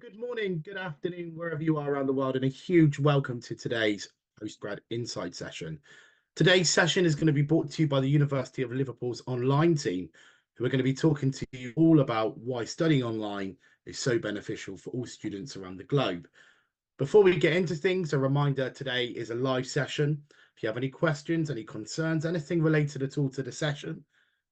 good morning, good afternoon, wherever you are around the world, and a huge welcome to today's Postgrad Insight session. Today's session is going to be brought to you by the University of Liverpool's online team, who are going to be talking to you all about why studying online is so beneficial for all students around the globe. Before we get into things, a reminder, today is a live session. If you have any questions, any concerns, anything related at all to the session,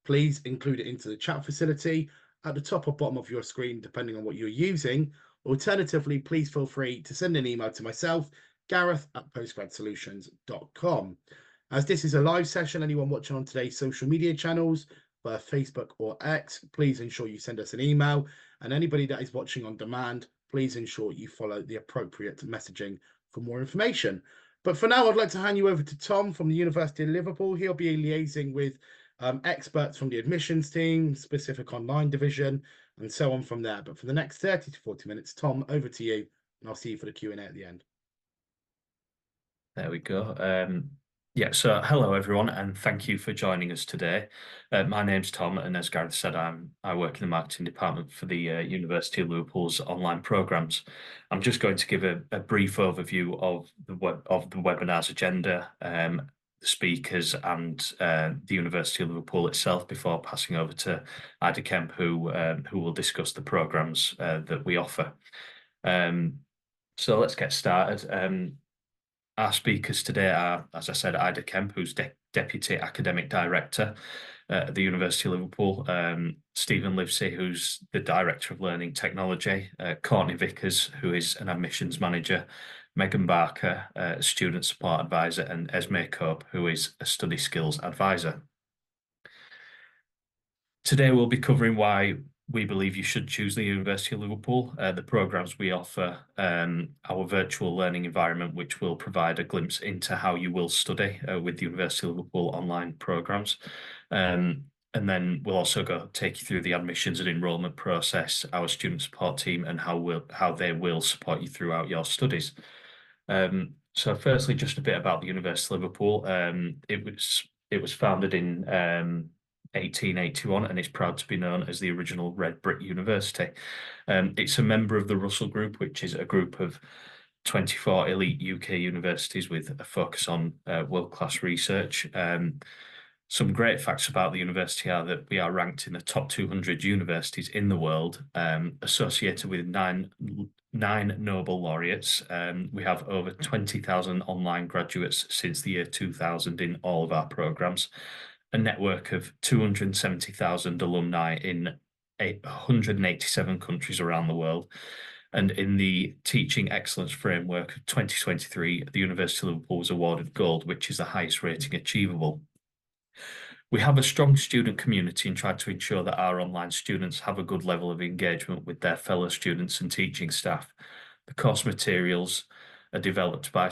please include it into the chat facility at the top or bottom of your screen, depending on what you're using. Alternatively, please feel free to send an email to myself, gareth@postgradsolutions.com. As this is a live session, anyone watching on today's social media channels, via Facebook or X, please ensure you send us an email. And anybody that is watching on demand, please ensure you follow the appropriate messaging for more information. But for now, I'd like to hand you over to Tom from the University of Liverpool. He'll be liaising with experts from the admissions team, specific online division, and so on from there. But for the next 30 to 40 minutes, Tom, over to you, and I'll see you for the Q&A at the end. There we go. So hello everyone, and thank you for joining us today. My name's Tom, and as Gareth said, I work in the marketing department for the University of Liverpool's online programs. I'm just going to give a brief overview of the webinar's agenda, the speakers, and the University of Liverpool itself before passing over to Ida Kemp, who will discuss the programs that we offer. So let's get started. Our speakers today are, as I said, Ida Kemp, who's Deputy Academic Director at the University of Liverpool, Stephen Livesey, who's the Director of Learning Technology, Courtney Vickers, who is an Admissions Manager, Megan Barker, a Student Support Advisor, and Esme Cope, who is a Study Skills Advisor. Today we'll be covering why we believe you should choose the University of Liverpool, the programs we offer, our virtual learning environment, which will provide a glimpse into how you will study with the University of Liverpool online programs. And then we'll also take you through the admissions and enrolment process, our student support team, and how they will support you throughout your studies. So firstly, just a bit about the University of Liverpool. It was founded in 1881, and it's proud to be known as the original Red Brick University. It's a member of the Russell Group, which is a group of 24 elite UK universities with a focus on world-class research. Some great facts about the university are that we are ranked in the top 200 universities in the world, associated with nine Nobel laureates. We have over 20,000 online graduates since the year 2000 in all of our programs, a network of 270,000 alumni in 187 countries around the world. And in the Teaching Excellence Framework of 2023, the University of Liverpool was awarded gold, which is the highest rating achievable. We have a strong student community and try to ensure that our online students have a good level of engagement with their fellow students and teaching staff. The course materials are developed by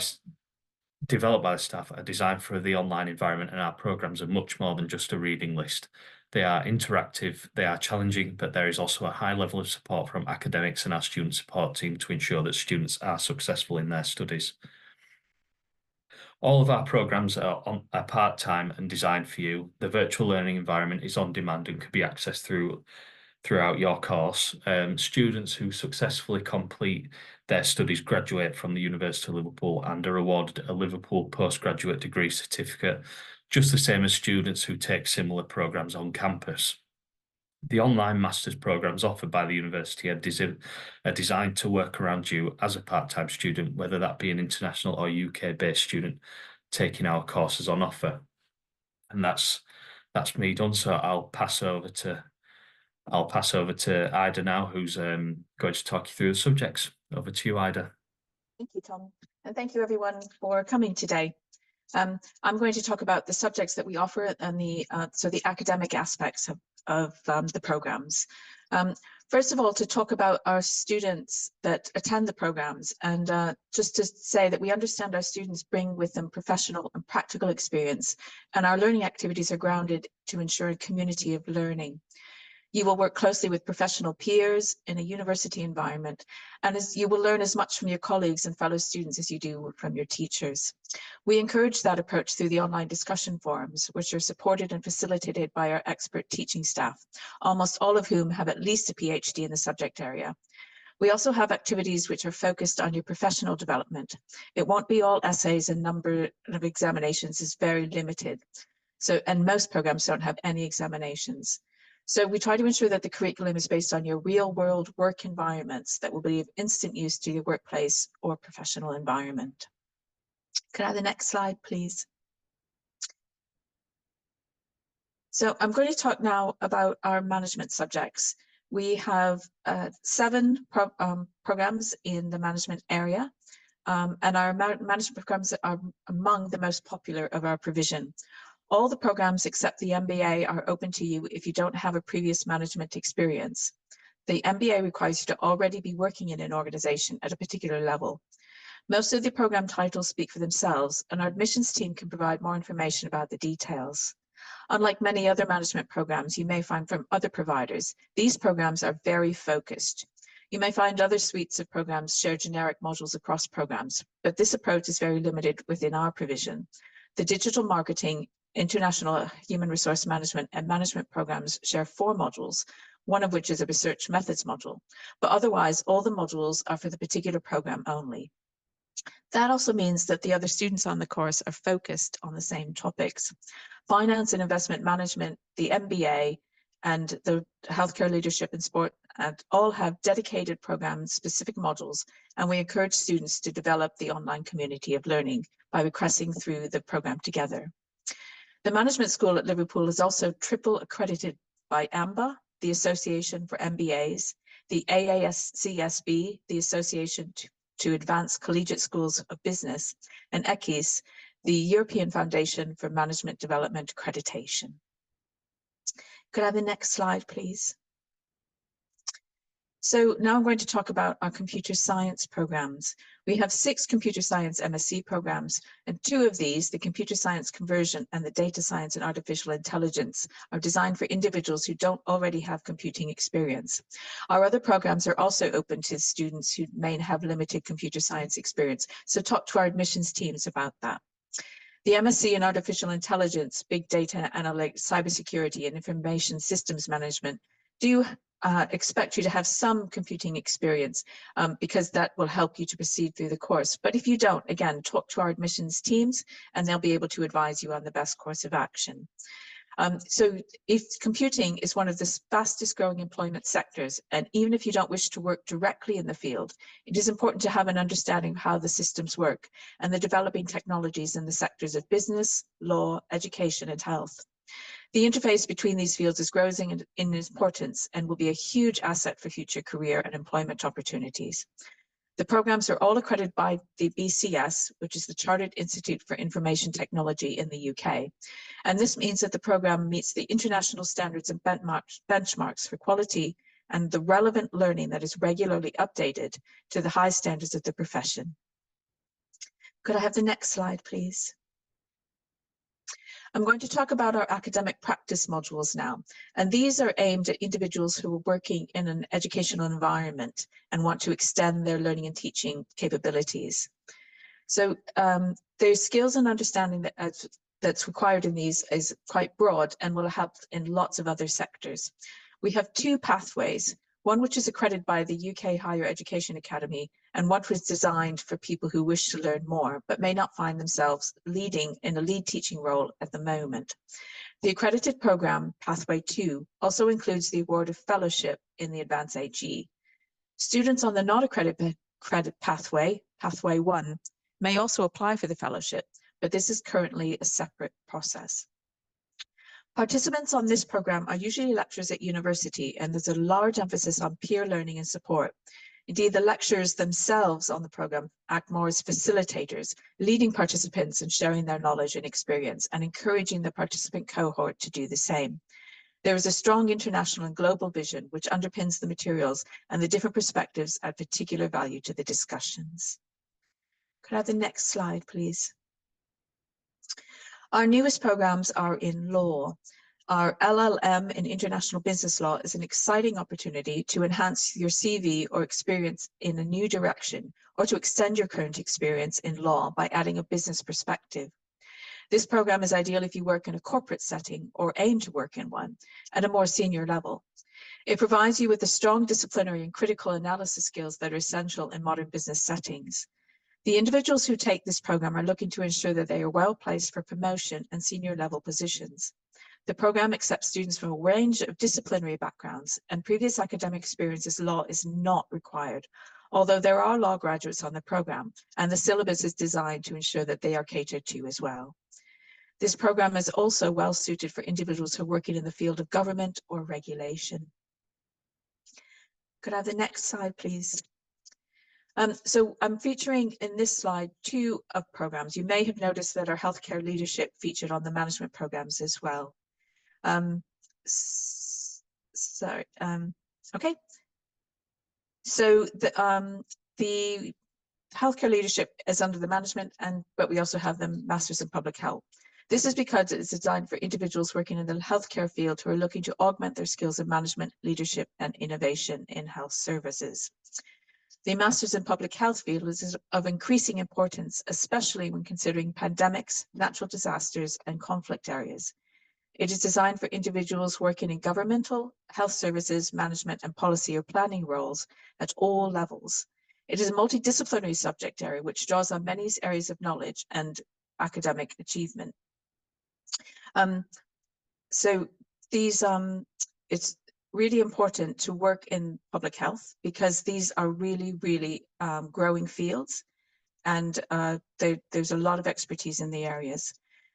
the staff are designed for the online environment, and our programs are much more than just a reading list. They are interactive, they are challenging, but there is also a high level of support from academics and our student support team to ensure that students are successful in their studies. All of our programs are part-time and designed for you. The virtual learning environment is on demand and can be accessed throughout your course. Students who successfully complete their studies graduate from the University of Liverpool and are awarded a Liverpool postgraduate degree certificate, just the same as students who take similar programs on campus. The online master's programs offered by the university are designed to work around you as a part-time student, whether that be an international or UK-based student taking our courses on offer. And that's me done. So I'll pass over to Ida now, who's going to talk you through the subjects. Over to you, Ida. Thank you, Tom, and thank you everyone for coming today. I'm going to talk about the subjects that we offer and the academic aspects of the programs. First of all, to talk about our students that attend the programs, and just to say that we understand our students bring with them professional and practical experience, and our learning activities are grounded to ensure a community of learning. You will work closely with professional peers in a university environment, and you will learn as much from your colleagues and fellow students as you do from your teachers. We encourage that approach through the online discussion forums, which are supported and facilitated by our expert teaching staff, almost all of whom have at least a PhD in the subject area. We also have activities which are focused on your professional development. It won't be all essays, and number of examinations is very limited. And most programs don't have any examinations. So we try to ensure that the curriculum is based on your real world work environments that will be of instant use to your workplace or professional environment. Could I have the next slide, please? So I'm going to talk now about our management subjects. We have 7 programs in the management area, and our management programs are among the most popular of our provision. All the programs except the MBA are open to you if you don't have a previous management experience. The MBA requires you to already be working in an organization at a particular level. Most of the program titles speak for themselves, and our admissions team can provide more information about the details. Unlike many other management programs you may find from other providers, these programs are very focused. You may find other suites of programs share generic modules across programs, but this approach is very limited within our provision. The digital marketing, international human resource management, and management programs share 4 modules, one of which is a research methods module, but otherwise all the modules are for the particular program only. That also means that the other students on the course are focused on the same topics. Finance and investment management, the MBA, and the healthcare leadership and sport all have dedicated programs, specific modules, and we encourage students to develop the online community of learning by requesting through the program together. The management school at Liverpool is also triple accredited by AMBA, the Association for MBAs, the AASCSB, the Association to Advanced Collegiate Schools of Business, and ECIS, the European Foundation for Management Development Accreditation. Could I have the next slide, please? So now I'm going to talk about our computer science programs. We have 6 computer science MSc programs, and 2 of these, the computer science conversion and the data science and artificial intelligence, are designed for individuals who don't already have computing experience. Our other programs are also open to students who may have limited computer science experience, so talk to our admissions teams about that. The MSc in artificial intelligence, big data analytics, cybersecurity, and information systems management do expect you to have some computing experience because that will help you to proceed through the course. But if you don't, again, talk to our admissions teams and they'll be able to advise you on the best course of action. So if computing is one of the fastest growing employment sectors, and even if you don't wish to work directly in the field, it is important to have an understanding of how the systems work and the developing technologies in the sectors of business, law, education, and health. The interface between these fields is growing in importance and will be a huge asset for future career and employment opportunities. The programs are all accredited by the BCS, which is the Chartered Institute for Information Technology in the UK. And this means that the program meets the international standards and benchmarks for quality and the relevant learning that is regularly updated to the high standards of the profession. Could I have the next slide, please? I'm going to talk about our academic practice modules now, and these are aimed at individuals who are working in an educational environment and want to extend their learning and teaching capabilities. So there's skills and understanding that's required in these is quite broad and will help in lots of other sectors. We have 2 pathways, one which is accredited by the UK Higher Education Academy and one was designed for people who wish to learn more but may not find themselves leading in a lead teaching role at the moment. The accredited program, Pathway 2, also includes the award of fellowship in the Advanced AG. Students on the not accredited pathway, Pathway 1, may also apply for the fellowship, but this is currently a separate process. Participants on this program are usually lecturers at university, and there's a large emphasis on peer learning and support. Indeed, the lecturers themselves on the program act more as facilitators, leading participants and sharing their knowledge and experience and encouraging the participant cohort to do the same. There is a strong international and global vision which underpins the materials, and the different perspectives add particular value to the discussions. Could I have the next slide, please? Our newest programs are in law. Our LLM in international business law is an exciting opportunity to enhance your CV or experience in a new direction, or to extend your current experience in law by adding a business perspective. This program is ideal if you work in a corporate setting or aim to work in one at a more senior level. It provides you with the strong disciplinary and critical analysis skills that are essential in modern business settings. The individuals who take this program are looking to ensure that they are well placed for promotion and senior level positions. The program accepts students from a range of disciplinary backgrounds, and previous academic experience in law is not required, although there are law graduates on the program, and the syllabus is designed to ensure that they are catered to as well. This program is also well suited for individuals who are working in the field of government or regulation. Could I have the next slide, please? So I'm featuring in this slide two of programs. You may have noticed that our healthcare leadership featured on the management programs as well. Okay. So the healthcare leadership is under the management, but we also have the Masters in Public Health. This is because it's designed for individuals working in the healthcare field who are looking to augment their skills in management, leadership, and innovation in health services. The Masters in Public Health field is of increasing importance, especially when considering pandemics, natural disasters, and conflict areas. It is designed for individuals working in governmental, health services, management, and policy or planning roles at all levels. It is a multidisciplinary subject area which draws on many areas of knowledge and academic achievement. So these, it's really important to work in public health because these are really growing fields, and there's a lot of expertise in the areas.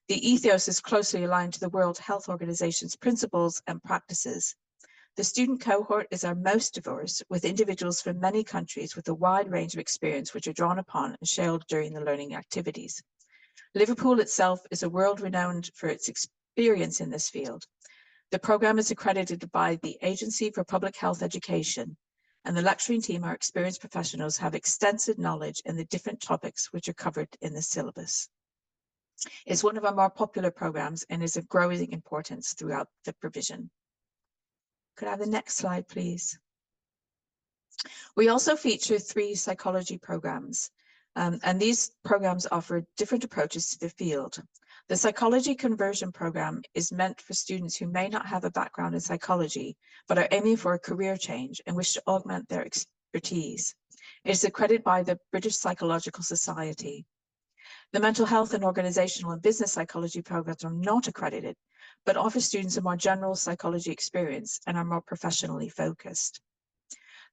The ethos is closely aligned to the World Health Organization's principles and practices. The student cohort is our most diverse, with individuals from many countries with a wide range of experience which are drawn upon and shared during the learning activities. Liverpool itself is a world renowned for its experience in this field. The program is accredited by the Agency for Public Health Education, and the lecturing team are experienced professionals who have extensive knowledge in the different topics which are covered in the syllabus. It's one of our more popular programs and is of growing importance throughout the provision. Could I have the next slide, please? We also feature 3 psychology programs, and these programs offer different approaches to the field. The Psychology Conversion Program is meant for students who may not have a background in psychology, but are aiming for a career change and wish to augment their expertise. It is accredited by the British Psychological Society. The Mental Health and Organizational and Business Psychology programs are not accredited, but offer students a more general psychology experience and are more professionally focused.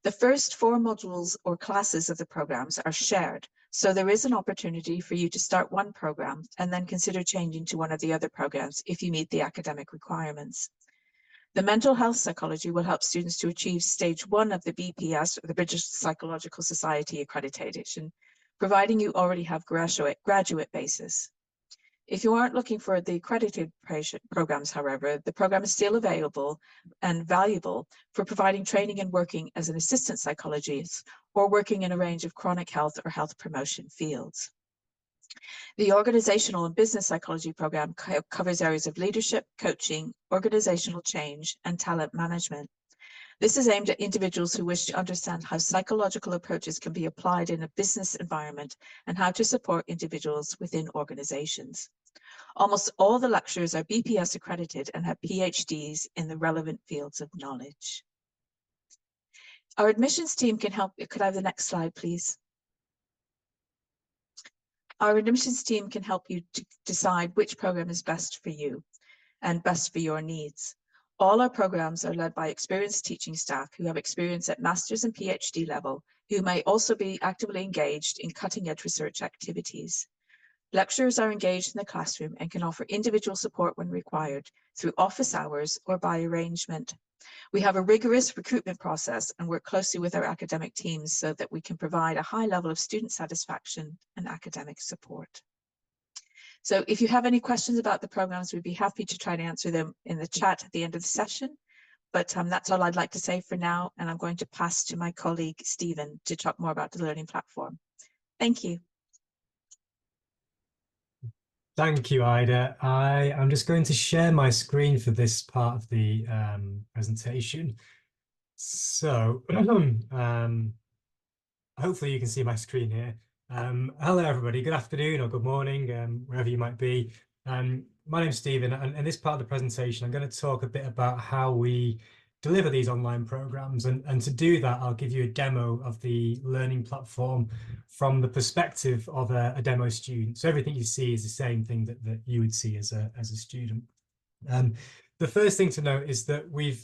The first 4 modules or classes of the programs are shared, so there is an opportunity for you to start one program and then consider changing to one of the other programs if you meet the academic requirements. The mental health psychology will help students to achieve stage 1 of the BPS, or the British Psychological Society accreditation, providing you already have graduate basis. If you aren't looking for the accredited programs, however, the program is still available and valuable for providing training and working as an assistant psychologist or working in a range of chronic health or health promotion fields. The Organizational and Business Psychology program covers areas of leadership, coaching, organizational change, and talent management. This is aimed at individuals who wish to understand how psychological approaches can be applied in a business environment and how to support individuals within organizations. Almost all the lecturers are BPS accredited and have PhDs in the relevant fields of knowledge. Our admissions team can help. Could I have the next slide, please? Our admissions team can help you to decide which program is best for you and best for your needs. All our programs are led by experienced teaching staff who have experience at master's and PhD level, who may also be actively engaged in cutting-edge research activities. Lecturers are engaged in the classroom and can offer individual support when required through office hours or by arrangement. We have a rigorous recruitment process and work closely with our academic teams so that we can provide a high level of student satisfaction and academic support. So if you have any questions about the programs, we'd be happy to try to answer them in the chat at the end of the session. But that's all I'd like to say for now, and I'm going to pass to my colleague, Stephen, to talk more about the learning platform. Thank you. Thank you, Ida. I am just going to share my screen for this part of the presentation. So hopefully you can see my screen here. Hello, everybody. Good afternoon or good morning, wherever you might be. My name's Stephen, and in this part of the presentation, I'm going to talk a bit about how we deliver these online programs. And to do that, I'll give you a demo of the learning platform from the perspective of a demo student. So everything you see is the same thing that you would see as a student. The first thing to note is that we've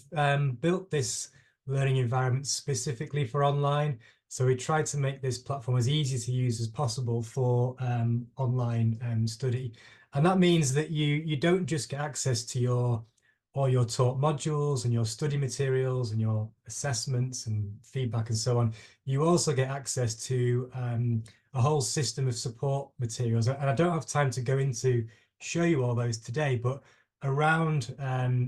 built this learning environment specifically for online. So we tried to make this platform as easy to use as possible for online study. And that means that you don't just get access to all your taught modules and your study materials and your assessments and feedback and so on. You also get access to a whole system of support materials. And I don't have time to go into show you all those today, but around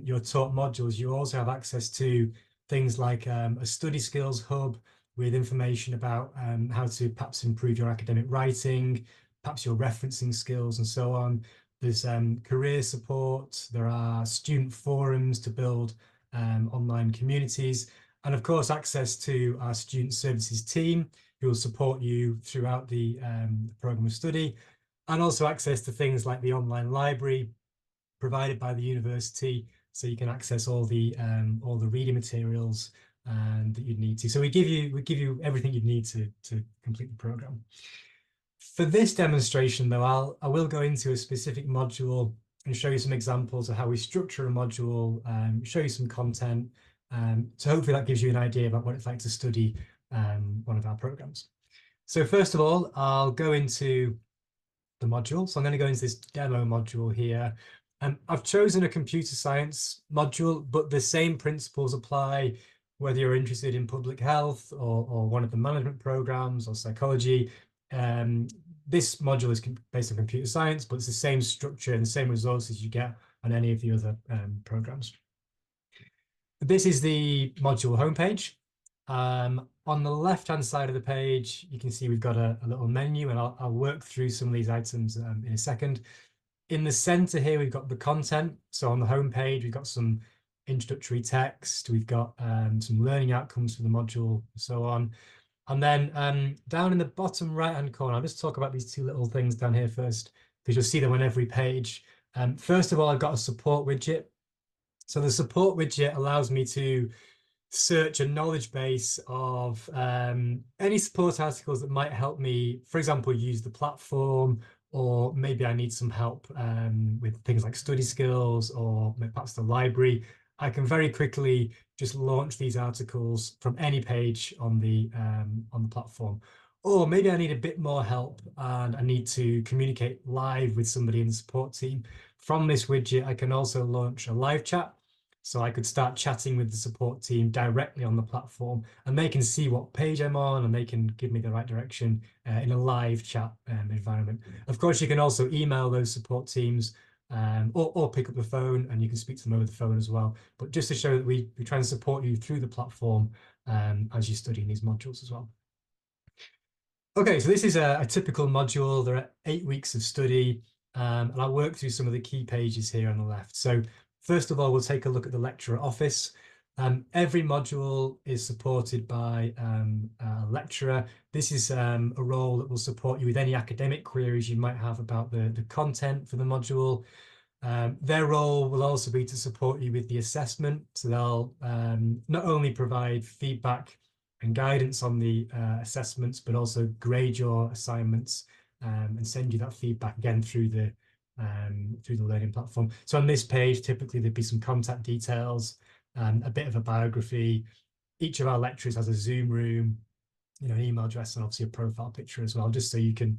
your taught modules, you also have access to things like a study skills hub with information about how to perhaps improve your academic writing, perhaps your referencing skills and so on. There's career support, there are student forums to build online communities, and of course access to our student services team who will support you throughout the program of study, and also access to things like the online library provided by the university, so you can access all the reading materials that you'd need to. So we give you everything you'd need to complete the program. For this demonstration, though, I will go into a specific module and show you some examples of how we structure a module, show you some content. So hopefully that gives you an idea about what it's like to study one of our programs. So first of all, I'll go into the module. So I'm going to go into this demo module here. I've chosen a computer science module, but the same principles apply whether you're interested in public health or one of the management programs or psychology. This module is based on computer science, but it's the same structure and the same resources you get on any of the other programs. This is the module homepage. On the left-hand side of the page, you can see we've got a little menu, and I'll work through some of these items in a second. In the center here, we've got the content. So on the homepage, we've got some introductory text, we've got some learning outcomes for the module, and so on. And then down in the bottom right-hand corner, I'll just talk about these two little things down here first, because you'll see them on every page. First of all, I've got a support widget. So the support widget allows me to search a knowledge base of any support articles that might help me, for example, use the platform, or maybe I need some help with things like study skills or perhaps the library. I can very quickly just launch these articles from any page on the platform. Or maybe I need a bit more help and I need to communicate live with somebody in the support team. From this widget, I can also launch a live chat. So I could start chatting with the support team directly on the platform, and they can see what page I'm on and they can give me the right direction in a live chat environment. Of course, you can also email those support teams or pick up the phone and you can speak to them over the phone as well. But just to show that we try and support you through the platform as you're studying these modules as well. Okay, so this is a typical module. There are 8 weeks of study, and I'll work through some of the key pages here on the left. So first of all, we'll take a look at the lecturer office. Every module is supported by a lecturer. This is a role that will support you with any academic queries you might have about the content for the module. Their role will also be to support you with the assessment. So they'll not only provide feedback and guidance on the assessments, but also grade your assignments and send you that feedback again through the learning platform. So on this page, typically there'd be some contact details, a bit of a biography. Each of our lecturers has a Zoom room, an email address, and obviously a profile picture as well, just so you can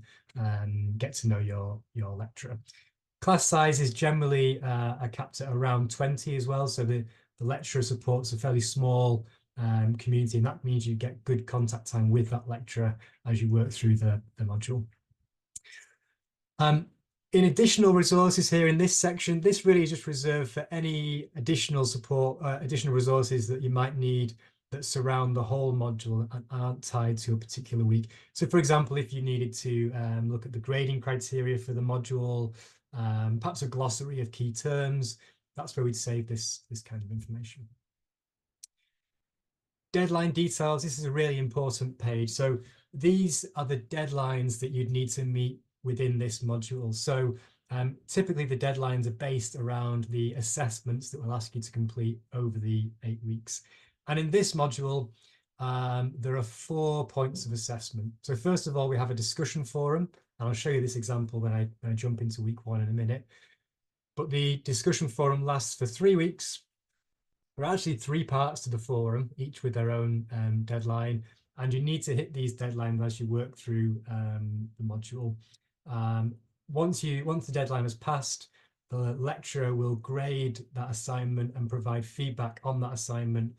get to know your lecturer. Class sizes generally are capped at around 20 as well. So the lecturer supports a fairly small community, and that means you get good contact time with that lecturer as you work through the module. In additional resources here in this section, this really is just reserved for any additional support, additional resources that you might need that surround the whole module and aren't tied to a particular week. So for example, if you needed to look at the grading criteria for the module, perhaps a glossary of key terms, that's where we'd save this kind of information. Deadline details, this is a really important page. So these are the deadlines that you'd need to meet within this module. So Typically, the deadlines are based around the assessments that we'll ask you to complete over the 8 weeks. And in this module, there are 4 points of assessment. So first of all, we have a discussion forum, and I'll show you this example when I jump into week 1 in a minute. But the discussion forum lasts for 3 weeks. There are actually 3 parts to the forum, each with their own deadline, and you need to hit these deadlines as you work through the module. Once the deadline has passed, the lecturer will grade that assignment and provide feedback on that assignment.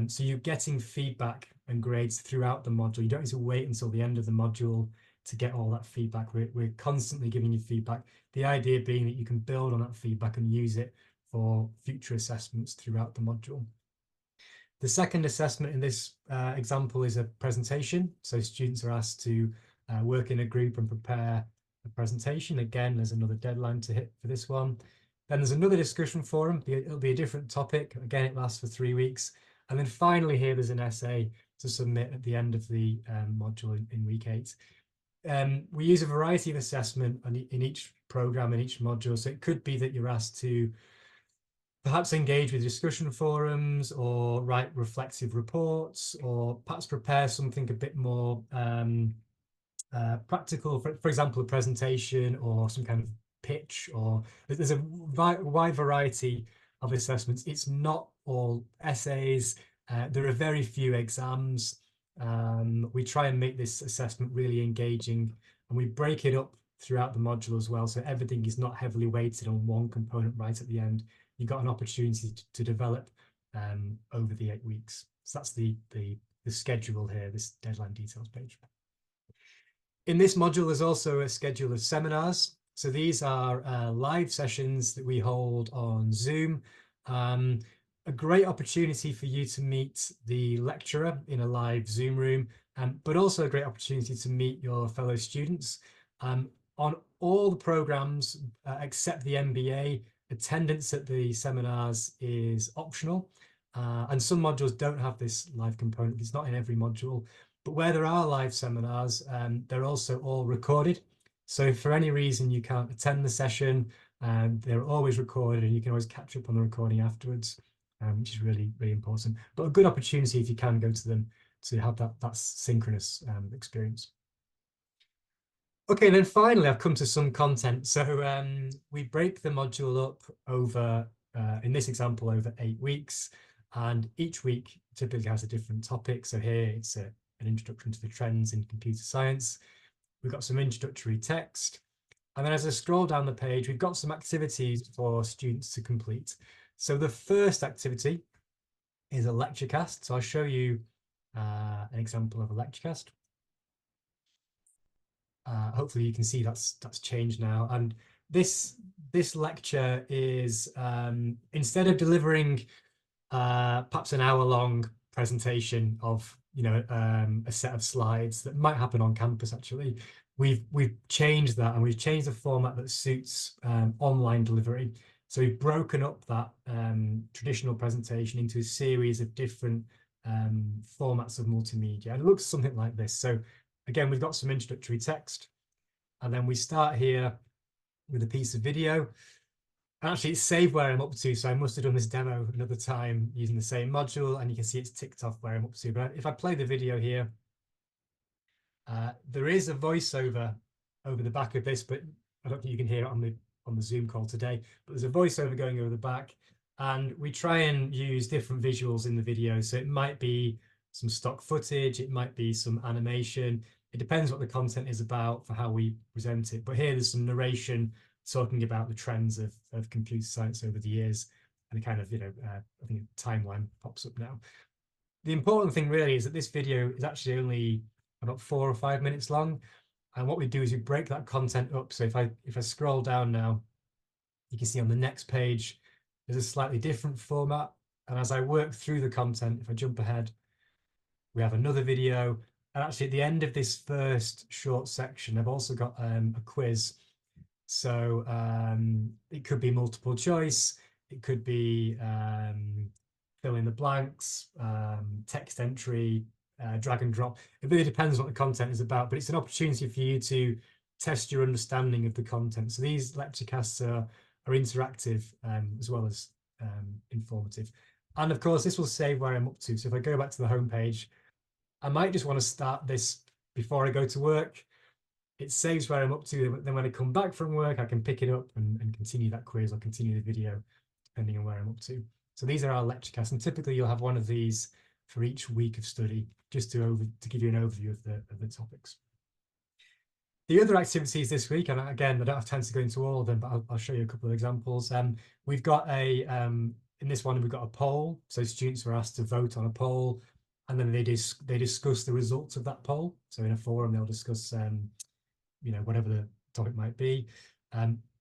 So you're getting feedback and grades throughout the module. You don't need to wait until the end of the module to get all that feedback. We're constantly giving you feedback. The idea being that you can build on that feedback and use it for future assessments throughout the module. The second assessment in this example is a presentation. So students are asked to work in a group and prepare a presentation. Again, there's another deadline to hit for this one. Then there's another discussion forum. It'll be a different topic. Again, it lasts for 3 weeks. And then finally here, there's an essay to submit at the end of the module in week 8. We use a variety of assessment in each program, in each module. So it could be that you're asked to perhaps engage with discussion forums or write reflective reports, or perhaps prepare something a bit more practical, for example, a presentation or some kind of pitch, or there's a wide variety of assessments. It's not all essays. There are very few exams. We try and make this assessment really engaging, and we break it up throughout the module as well. So everything is not heavily weighted on one component right at the end. You've got an opportunity to develop over the 8 weeks. So that's the schedule here, this deadline details page. In this module, there's also a schedule of seminars. So these are live sessions that we hold on Zoom. A great opportunity for you to meet the lecturer in a live Zoom room, but also a great opportunity to meet your fellow students. On all the programs except the MBA, attendance at the seminars is optional. And some modules don't have this live component. It's not in every module. But where there are live seminars, they're also all recorded. So if for any reason you can't attend the session, they're always recorded, and you can always catch up on the recording afterwards, which is really, really important. But a good opportunity, if you can go to them, to have that synchronous experience. Okay, then finally, I've come to some content. So we break the module up over, in this example, over 8 weeks. And each week typically has a different topic. So here it's an introduction to the trends in computer science. We've got some introductory text. And then as I scroll down the page, we've got some activities for students to complete. So the first activity is a lecture cast. So I'll show you an example of a lecture cast. Hopefully you can see that's changed now. And this lecture is, instead of delivering perhaps an hour-long presentation of a set of slides that might happen on campus, actually, we've changed that, and we've changed the format that suits online delivery. So we've broken up that traditional presentation into a series of different formats of multimedia, and it looks something like this. So again, we've got some introductory text, and then we start here with a piece of video. Actually, it's saved where I'm up to, so I must have done this demo another time using the same module, and you can see it's ticked off where I'm up to. But if I play the video here, there is a voiceover over the back of this, but I don't think you can hear it on the Zoom call today. But there's a voiceover going over the back, and we try and use different visuals in the video. So it might be some stock footage, it might be some animation. It depends what the content is about for how we present it. But here there's some narration talking about the trends of computer science over the years, and a kind of, I think a timeline pops up now. The important thing really is that this video is actually only about 4 or 5 minutes long. And what we do is we break that content up. So if I scroll down now, you can see on the next page, there's a slightly different format. And as I work through the content, if I jump ahead, we have another video. And actually at the end of this first short section, I've also got a quiz. So it could be multiple choice, it could be fill in the blanks, text entry, drag and drop. It really depends what the content is about, but it's an opportunity for you to test your understanding of the content. So these lecturecasts are interactive as well as informative. And of course, this will save where I'm up to. So if I go back to the homepage, I might just want to start this before I go to work. It saves where I'm up to. Then when I come back from work, I can pick it up and continue that quiz or continue the video, depending on where I'm up to. So these are our lecturecasts, and typically you'll have one of these for each week of study, just to give you an overview of the topics. The other activities this week, and again, I don't have time to go into all of them, but I'll show you a couple of examples. We've got in this one, we've got a poll. So students are asked to vote on a poll, and then they discuss the results of that poll. So in a forum, they'll discuss, whatever the topic might be.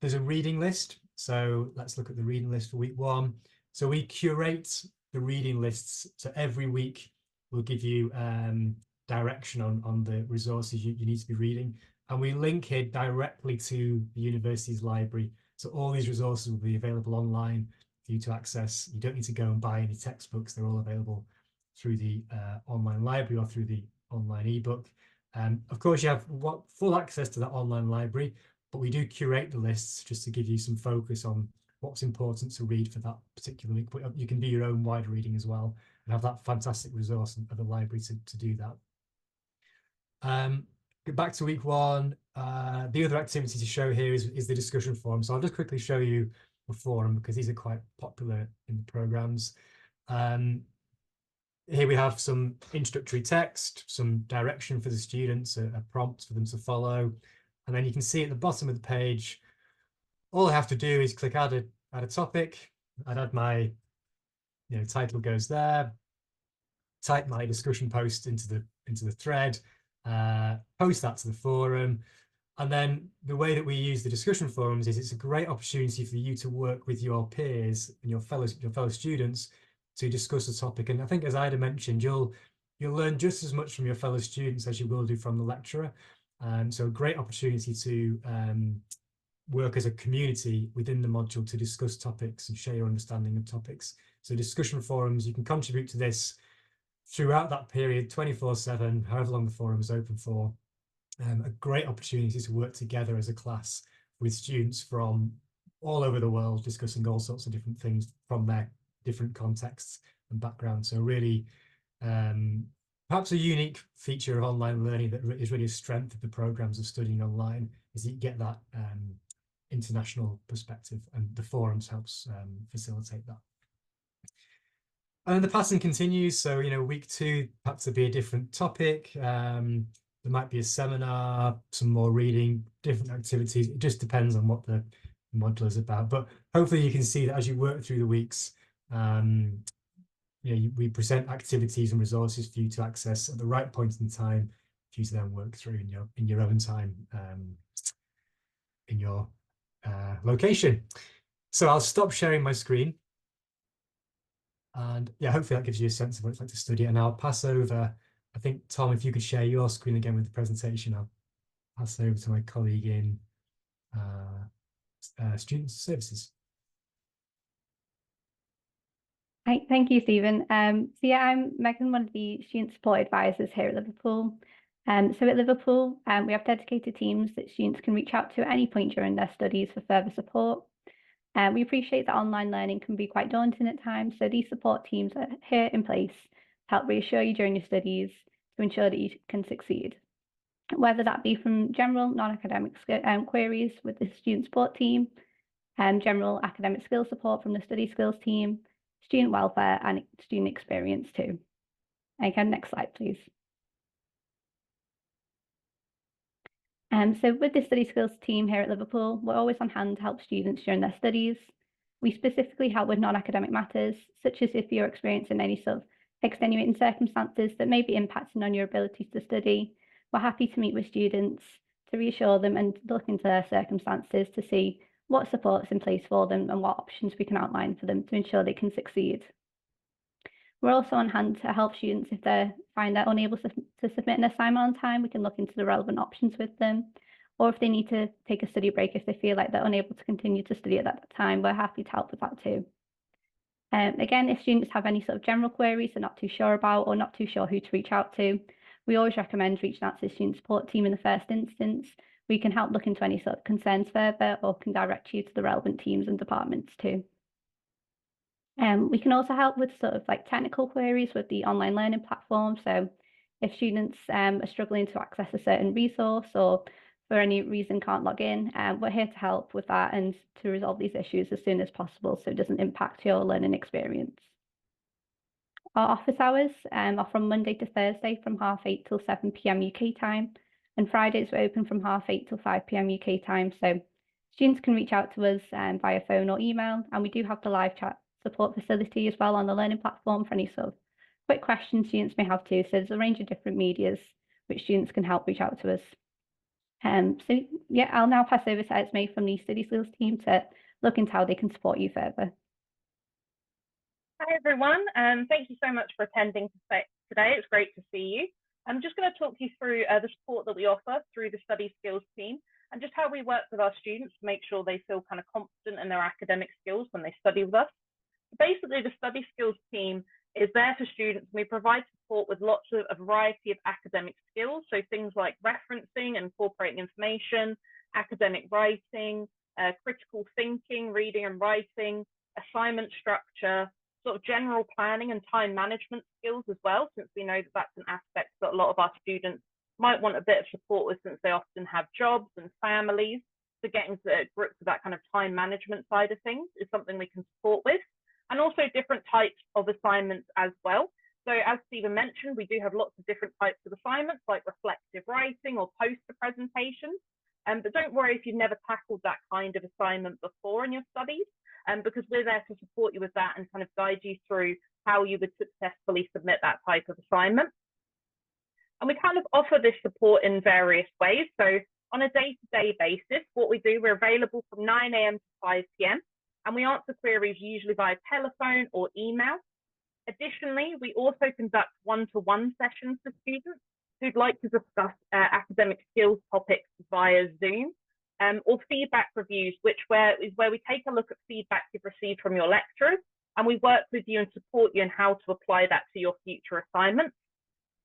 There's a reading list. So let's look at the reading list for week 1. So we curate the reading lists. So every week we'll give you direction on the resources you need to be reading. And we link it directly to the university's library. So all these resources will be available online for you to access. You don't need to go and buy any textbooks. They're all available through the online library or through the online ebook. Of course, you have full access to that online library, but we do curate the lists just to give you some focus on what's important to read for that particular week. But you can do your own wider reading as well and have that fantastic resource of the library to do that. Get back to week 1. The other activity to show here is the discussion forum. So I'll just quickly show you the forum because these are quite popular in the programs. Here we have some introductory text, some direction for the students, a prompt for them to follow. And then you can see at the bottom of the page, all I have to do is click add a topic. I'd add my title goes there, type my discussion post into the thread, post that to the forum. And then the way that we use the discussion forums is it's a great opportunity for you to work with your peers and your fellow students to discuss a topic. And I think, as Ida mentioned, you'll learn just as much from your fellow students as you will do from the lecturer. So a great opportunity to work as a community within the module to discuss topics and share your understanding of topics. So discussion forums, you can contribute to this throughout that period, 24/7, however long the forum is open for. A great opportunity to work together as a class with students from all over the world, discussing all sorts of different things from their different contexts and backgrounds. So really, perhaps a unique feature of online learning that is really a strength of the programs of studying online is that you get that international perspective, and the forums helps facilitate that. And the pattern continues. So, week 2, perhaps there'll be a different topic. There might be a seminar, some more reading, different activities. It just depends on what the module is about. But hopefully you can see that as you work through the weeks, we present activities and resources for you to access at the right point in time for you to then work through in your own time, in your location. So I'll stop sharing my screen. And yeah, hopefully that gives you a sense of what it's like to study. And I'll pass over, I think, Tom, if you could share your screen again with the presentation, I'll pass over to my colleague in Student Services. Hi, thank you, Stephen. So yeah, I'm Megan, one of the student support advisors here at Liverpool. So at Liverpool, we have dedicated teams that students can reach out to at any point during their studies for further support. We appreciate that online learning can be quite daunting at times, so these support teams are here in place to help reassure you during your studies to ensure that you can succeed. Whether that be from general non-academic queries with the student support team, general academic skills support from the study skills team, student welfare and student experience too. Again, next slide, please. So with the study skills team here at Liverpool, we're always on hand to help students during their studies. We specifically help with non-academic matters, such as if you're experiencing any sort of extenuating circumstances that may be impacting on your ability to study. We're happy to meet with students to reassure them and look into their circumstances to see what support's in place for them and what options we can outline for them to ensure they can succeed. We're also on hand to help students if they find they're unable to submit an assignment on time. We can look into the relevant options with them, or if they need to take a study break, if they feel like they're unable to continue to study at that time, we're happy to help with that too. Again, if students have any sort of general queries they're not too sure about or not too sure who to reach out to, we always recommend reaching out to the student support team in the first instance. we can help look into any sort of concerns further or can direct you to the relevant teams and departments too. We can also help with sort of like technical queries with the online learning platform. So if students are struggling to access a certain resource or for any reason can't log in, we're here to help with that and to resolve these issues as soon as possible so it doesn't impact your learning experience. Our office hours are from Monday to Thursday from 8:30 till 7 p.m. UK time, and Fridays we're open from 8:30 till 5 p.m. UK time. So students can reach out to us via phone or email, and we do have the live chat support facility as well on the learning platform for any sort of quick questions students may have too. So there's a range of different medias which students can help reach out to us. So yeah, I'll now pass over to Esme from the Study Skills team to look into how they can support you further. Hi everyone, thank you so much for attending today. It's great to see you. I'm just going to talk you through the support that we offer through the Study Skills team and just how we work with our students to make sure they feel kind of confident in their academic skills when they study with us. Basically, the Study Skills team is there for students. We provide support with lots of a variety of academic skills, so things like referencing and incorporating information, academic writing, critical thinking, reading and writing, assignment structure, sort of general planning and time management skills as well, since we know that that's an aspect that a lot of our students might want a bit of support with, since they often have jobs and families. So getting to grips with that kind of time management side of things is something we can support with. And also different types of assignments as well. So as Stephen mentioned, we do have lots of different types of assignments like reflective writing or poster presentations. But don't worry if you've never tackled that kind of assignment before in your studies, because we're there to support you with that and kind of guide you through how you would successfully submit that type of assignment. And we kind of offer this support in various ways. So on a day-to-day basis, what we do, we're available from 9 a.m. to 5 p.m. and we answer queries usually via telephone or email. Additionally, we also conduct one-to-one sessions for students who'd like to discuss academic skills topics via Zoom, or feedback reviews, is where we take a look at feedback you've received from your lecturers, and we work with you and support you in how to apply that to your future assignments.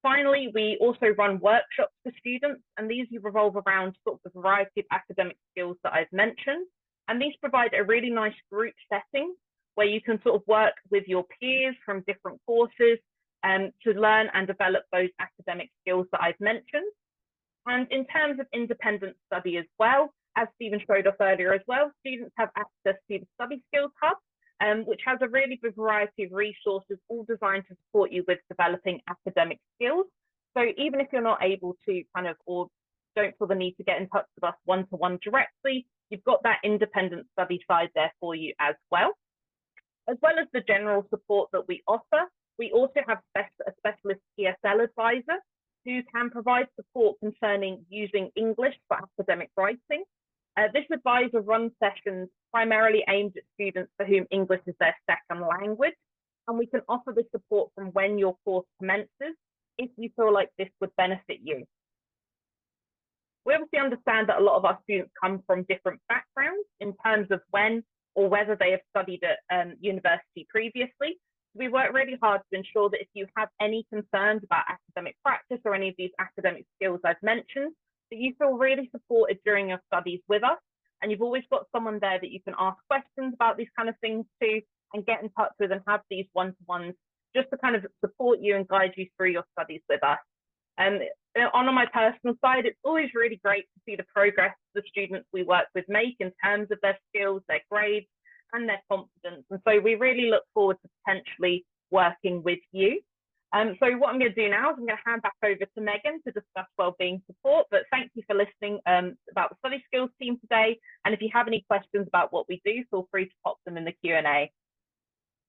Finally, we also run workshops for students, and these revolve around sort of the variety of academic skills that I've mentioned. And these provide a really nice group setting where you can sort of work with your peers from different courses to learn and develop those academic skills that I've mentioned. And in terms of independent study as well, as Stephen showed off earlier as well, students have access to the Study Skills Hub, which has a really good variety of resources, all designed to support you with developing academic skills. So even if you're not able to or don't feel the need to get in touch with us one-to-one directly, you've got that independent study side there for you as well. As well as the general support that we offer, we also have a specialist ESL advisor who can provide support concerning using English for academic writing. This advisor runs sessions primarily aimed at students for whom English is their second language, and we can offer the support from when your course commences if you feel like this would benefit you. We obviously understand that a lot of our students come from different backgrounds in terms of when or whether they have studied at university previously. We work really hard to ensure that if you have any concerns about academic practice or any of these academic skills I've mentioned, that you feel really supported during your studies with us. And you've always got someone there that you can ask questions about these kind of things to and get in touch with and have these one-to-ones just to kind of support you and guide you through your studies with us. And on my personal side, it's always really great to see the progress the students we work with make in terms of their skills, their grades, and their confidence. And so we really look forward to potentially working with you. So what I'm going to do now is I'm going to hand back over to Megan to discuss wellbeing support. But thank you for listening about the Study Skills team today. And if you have any questions about what we do, feel free to pop them in the Q&A.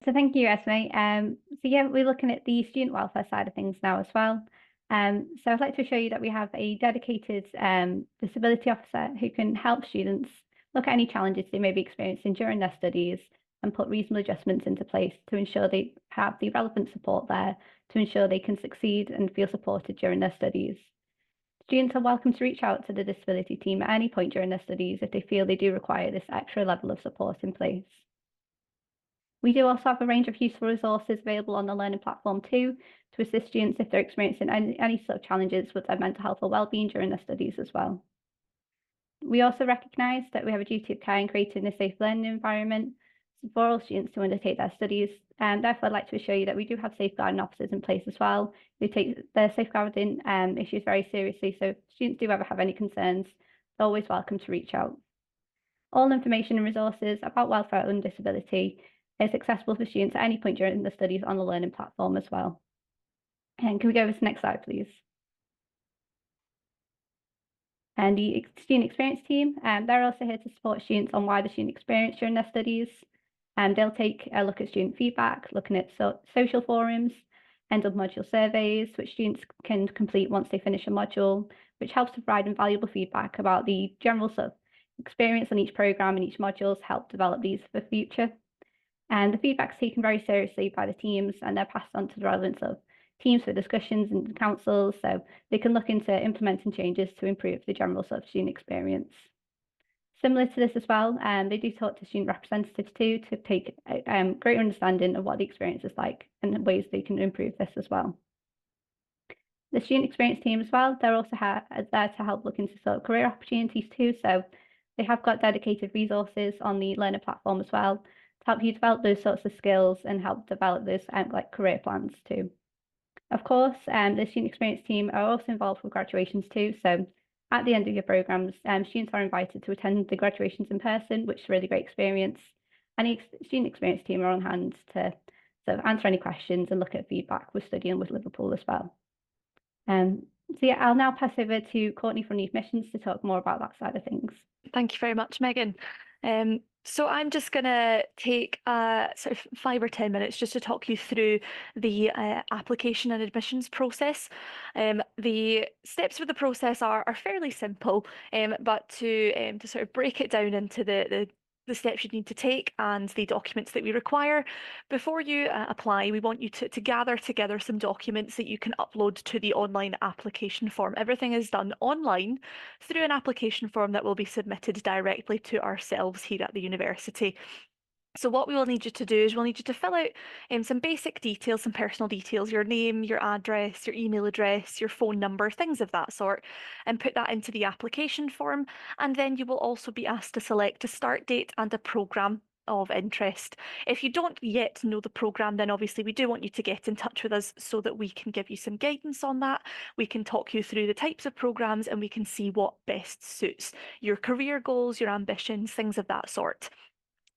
So thank you, Esme. So yeah, we're looking at the student welfare side of things now as well. So I'd like to show you that we have a dedicated disability officer who can help students look at any challenges they may be experiencing during their studies and put reasonable adjustments into place to ensure they have the relevant support there to ensure they can succeed and feel supported during their studies. Students are welcome to reach out to the disability team at any point during their studies if they feel they do require this extra level of support in place. We do also have a range of useful resources available on the learning platform too, to assist students if they're experiencing any sort of challenges with their mental health or wellbeing during their studies as well. We also recognise that we have a duty of care in creating a safe learning environment for all students to undertake their studies. And therefore, I'd like to assure you that we do have safeguarding officers in place as well who take the safeguarding issues very seriously. So if students do ever have any concerns, they're always welcome to reach out. All information and resources about welfare and disability is accessible for students at any point during the studies on the learning platform as well. And can we go over to the next slide, please? And the student experience team, they're also here to support students on wider student experience during their studies. They'll take a look at student feedback, looking at social forums, end of module surveys, which students can complete once they finish a module, which helps to provide invaluable feedback about the general sort of experience on each programme and each module to help develop these for the future. And the feedback's taken very seriously by the teams, and they're passed on to the relevant sort of teams for discussions and councils, so they can look into implementing changes to improve the general sort of student experience. Similar to this as well, they do talk to student representatives too to take a greater understanding of what the experience is like and ways they can improve this as well. The student experience team as well, they're also there to help look into sort of career opportunities too, so they have got dedicated resources on the learner platform as well to help you develop those sorts of skills and help develop those like career plans too. Of course, the student experience team are also involved with graduations too. So at the end of your programs, students are invited to attend the graduations in person, which is a really great experience. And the student experience team are on hand to sort of answer any questions and look at feedback with studying with Liverpool as well. So yeah, I'll now pass over to Courtney from the admissions to talk more about that side of things. Thank you very much, Megan. So I'm just going to take sort of 5 or 10 minutes just to talk you through the application and admissions process. The steps for the process are fairly simple, but to sort of break it down into the steps you need to take and the documents that we require. Before you apply, we want you to gather together some documents that you can upload to the online application form. Everything is done online through an application form that will be submitted directly to ourselves here at the university. So what we will need you to do is we'll need you to fill out some basic details, some personal details, your name, your address, your email address, your phone number, things of that sort, and put that into the application form. And then you will also be asked to select a start date and a programme of interest. If you don't yet know the programme, then obviously we do want you to get in touch with us so that we can give you some guidance on that. We can talk you through the types of programmes and we can see what best suits your career goals, your ambitions, things of that sort.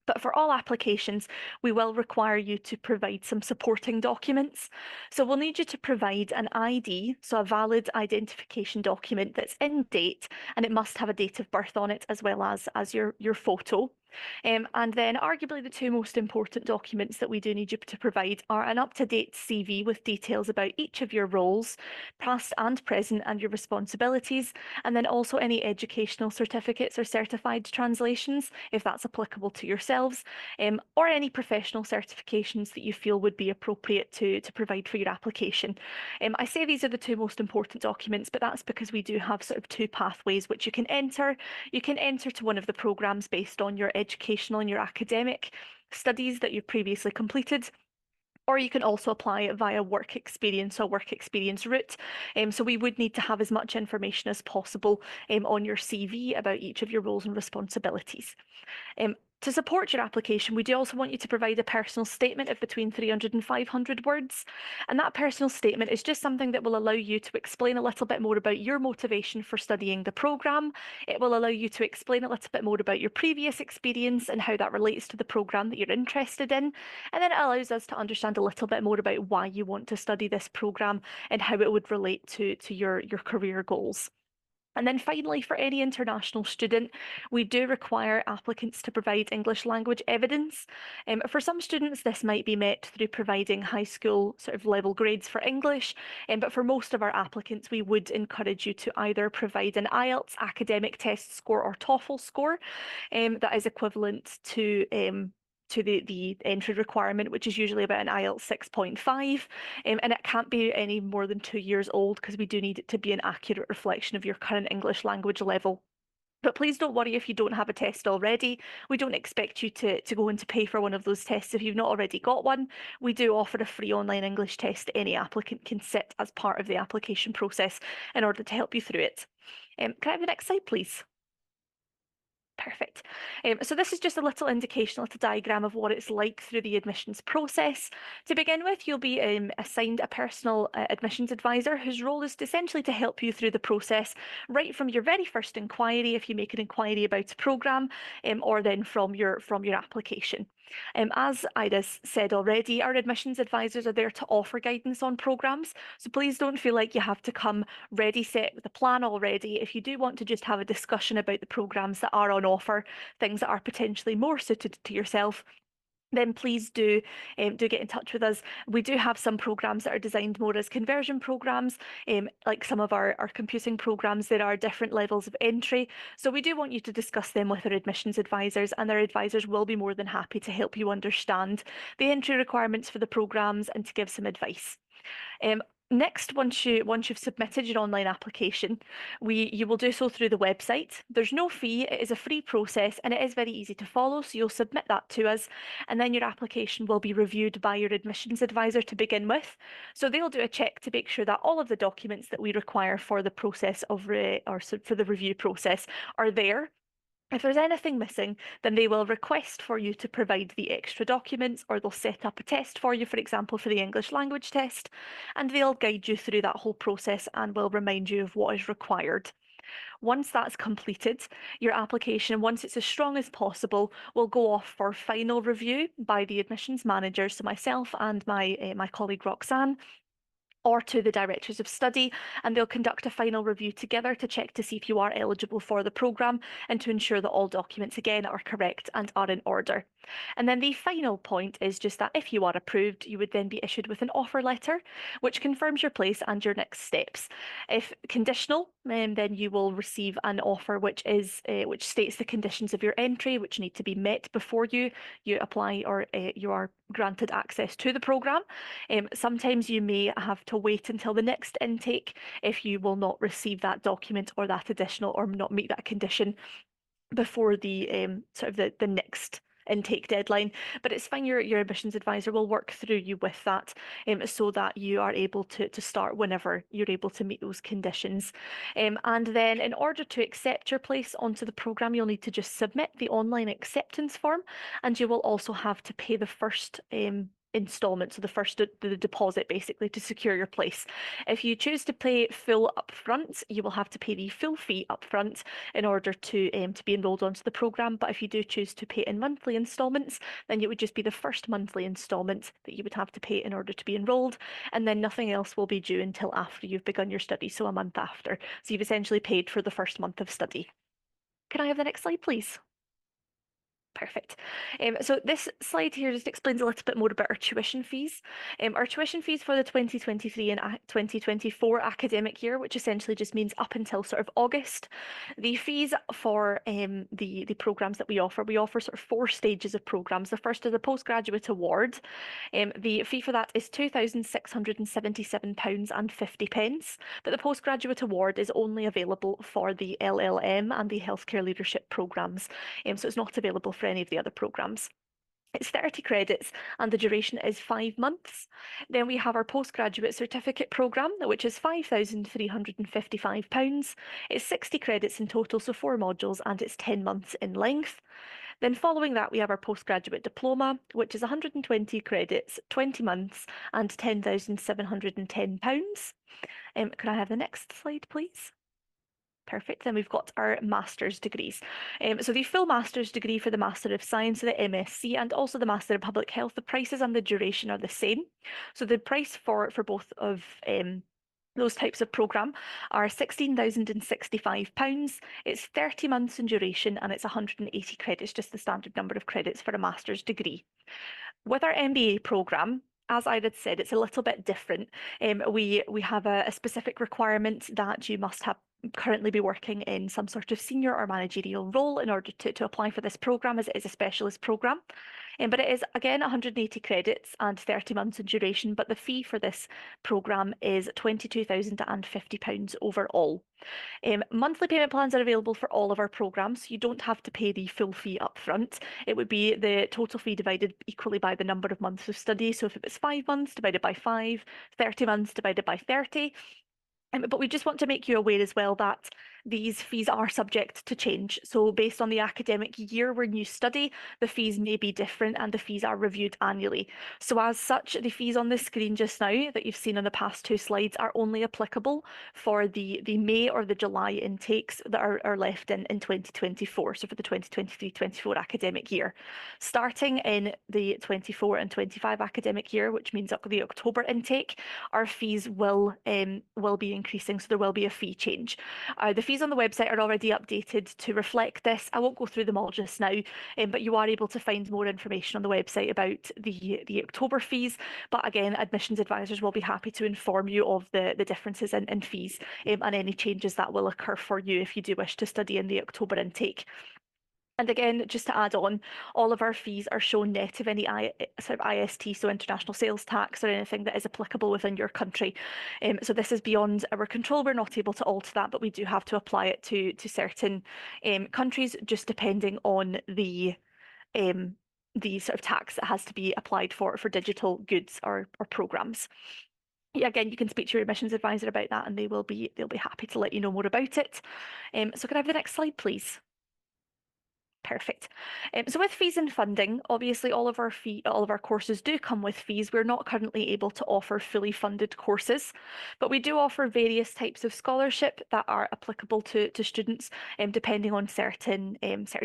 But for all applications, we will require you to provide some supporting documents. So we'll need you to provide an ID, so a valid identification document that's in date, and it must have a date of birth on it as well as your photo. And then arguably the two most important documents that we do need you to provide are an up-to-date CV with details about each of your roles, past and present, and your responsibilities, and then also any educational certificates or certified translations, if that's applicable to yourselves, or any professional certifications that you feel would be appropriate to provide for your application. I say these are the two most important documents, but that's because we do have sort of two pathways which you can enter. You can enter to one of the programmes based on your educational and your academic studies that you've previously completed, or you can also apply it via work experience or work experience route. So we would need to have as much information as possible on your CV about each of your roles and responsibilities. To support your application, we do also want you to provide a personal statement of between 300 and 500 words. And that personal statement is just something that will allow you to explain a little bit more about your motivation for studying the programme. It will allow you to explain a little bit more about your previous experience and how that relates to the programme that you're interested in. And then it allows us to understand a little bit more about why you want to study this programme and how it would relate to your career goals. And then finally, for any international student, we do require applicants to provide English language evidence. For some students, this might be met through providing high school sort of level grades for English, but for most of our applicants, we would encourage you to either provide an IELTS academic test score or TOEFL score that is equivalent to the entry requirement, which is usually about an IELTS 6.5, and it can't be any more than 2 years old because we do need it to be an accurate reflection of your current English language level. But please don't worry if you don't have a test already. We don't expect you to go and to pay for one of those tests if you've not already got one. We do offer a free online English test any applicant can sit as part of the application process in order to help you through it. Can I have the next slide, please? Perfect. So this is just a little indication, a little diagram of what it's like through the admissions process. To begin with, you'll be assigned a personal admissions advisor whose role is essentially to help you through the process, right from your very first inquiry, if you make an inquiry about a programme, or then from your application. As Ida said already, our admissions advisors are there to offer guidance on programmes, so please don't feel like you have to come ready set with a plan already. If you do want to just have a discussion about the programmes that are on offer, things that are potentially more suited to yourself, then please do get in touch with us. We do have some programs that are designed more as conversion programs, like some of our computing programs. There are different levels of entry, so we do want you to discuss them with our admissions advisors, and our advisors will be more than happy to help you understand the entry requirements for the programs and to give some advice. Next, once you've submitted your online application, you will do so through the website. There's no fee, it is a free process, and it is very easy to follow, so you'll submit that to us, and then your application will be reviewed by your admissions advisor to begin with. So they'll do a check to make sure that all of the documents that we require for the process of for the review process are there. If there's anything missing, then they will request for you to provide the extra documents, or they'll set up a test for you, for example, for the English language test, and they'll guide you through that whole process and will remind you of what is required. Once that's completed, your application, once it's as strong as possible, will go off for final review by the admissions manager, so myself and my colleague Roxanne, or to the directors of study, and they'll conduct a final review together to check to see if you are eligible for the programme and to ensure that all documents again are correct and are in order. And then the final point is just that if you are approved, you would then be issued with an offer letter, which confirms your place and your next steps. If conditional, then you will receive an offer which states the conditions of your entry, which need to be met before you apply or you are granted access to the programme. Sometimes you may have to wait until the next intake if you will not receive that document or that additional, or not meet that condition before the the next intake deadline. But it's fine, your admissions advisor will work through you with that, so that you are able to start whenever you're able to meet those conditions. And then in order to accept your place onto the programme, you'll need to just submit the online acceptance form, and you will also have to pay the first installment, so the deposit basically, to secure your place. If you choose to pay full upfront, you will have to pay the full fee upfront in order to be enrolled onto the programme. But if you do choose to pay in monthly instalments, then it would just be the first monthly instalment that you would have to pay in order to be enrolled, and then nothing else will be due until after you've begun your study, so a month after. So you've essentially paid for the first month of study. Can I have the next slide, please? Perfect. So this slide here just explains a little bit more about our tuition fees. Our tuition fees for the 2023 and 2024 academic year, which essentially just means up until sort of August. The fees for the programmes that we offer sort of 4 stages of programmes. The first is a postgraduate award. The fee for that is £2,677.50, but the postgraduate award is only available for the LLM and the healthcare leadership programmes, so it's not available for any of the other programmes. It's 30 credits and the duration is 5 months. Then we have our postgraduate certificate programme, which is £5,355. It's 60 credits in total, so 4 modules, and it's 10 months in length. Then following that, we have our postgraduate diploma, which is 120 credits, 20 months, and £10,710. Could I have the next slide, please? Perfect. Then we've got our master's degrees. So the full master's degree for the Master of Science, the MSc, and also the Master of Public Health, the prices and the duration are the same. So the price for both of those types of programme are £16,065. It's 30 months in duration, and it's 180 credits, just the standard number of credits for a master's degree. With our MBA programme, as I had said, it's a little bit different. We have a specific requirement that you must have currently be working in some sort of senior or managerial role in order to apply for this programme, as it is a specialist programme. But it is, again, 180 credits and 30 months in duration, but the fee for this programme is £22,050 overall. Monthly payment plans are available for all of our programmes, so you don't have to pay the full fee up front. It would be the total fee divided equally by the number of months of study. So if it was 5 months divided by 5, 30 months divided by 30. But we just want to make you aware as well that these fees are subject to change. So based on the academic year when you study, the fees may be different and the fees are reviewed annually. So as such, the fees on the screen just now that you've seen on the past two slides are only applicable for the May or the July intakes that are left in 2024, so for the 2023-24 academic year. Starting in the 24 and 25 academic year, which means the October intake, our fees will be increasing, so there will be a fee change. The fees on the website are already updated to reflect this. I won't go through them all just now, but you are able to find more information on the website about the October fees. But again, admissions advisors will be happy to inform you of the differences in fees and any changes that will occur for you if you do wish to study in the October intake. And again, just to add on, all of our fees are shown net of any sort of IST, so international sales tax or anything that is applicable within your country. So this is beyond our control. We're not able to alter that, but we do have to apply it to certain countries, just depending on the sort of tax that has to be applied for digital goods or programs. Yeah, again, you can speak to your admissions advisor about that, and they'll be happy to let you know more about it. So can I have the next slide, please? Perfect. So with fees and funding, obviously all of our courses do come with fees. We're not currently able to offer fully funded courses, but we do offer various types of scholarship that are applicable to students depending on certain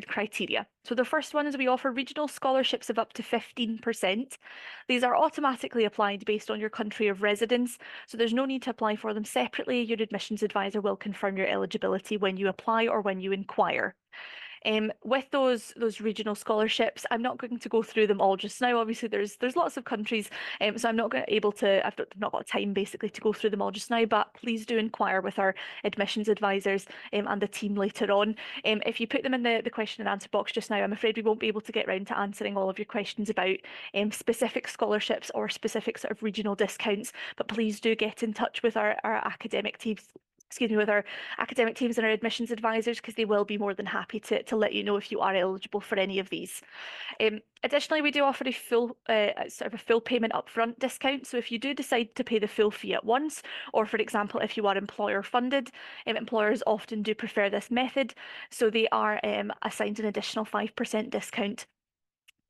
criteria. So the first one is we offer regional scholarships of up to 15%. These are automatically applied based on your country of residence, so there's no need to apply for them separately. Your admissions advisor will confirm your eligibility when you apply or when you inquire. With those regional scholarships, I'm not going to go through them all just now. Obviously, there's lots of countries, so I'm not able to. I've not got time basically to go through them all just now. But please do inquire with our admissions advisors and the team later on. If you put them in the question and answer box just now, I'm afraid we won't be able to get round to answering all of your questions about specific scholarships or specific sort of regional discounts. But please do get in touch with our academic teams. With our academic teams and our admissions advisors, because they will be more than happy to let you know if you are eligible for any of these. Additionally, we do offer a full payment upfront discount. So if you do decide to pay the full fee at once, or for example, if you are employer funded, employers often do prefer this method. So they are assigned an additional 5% discount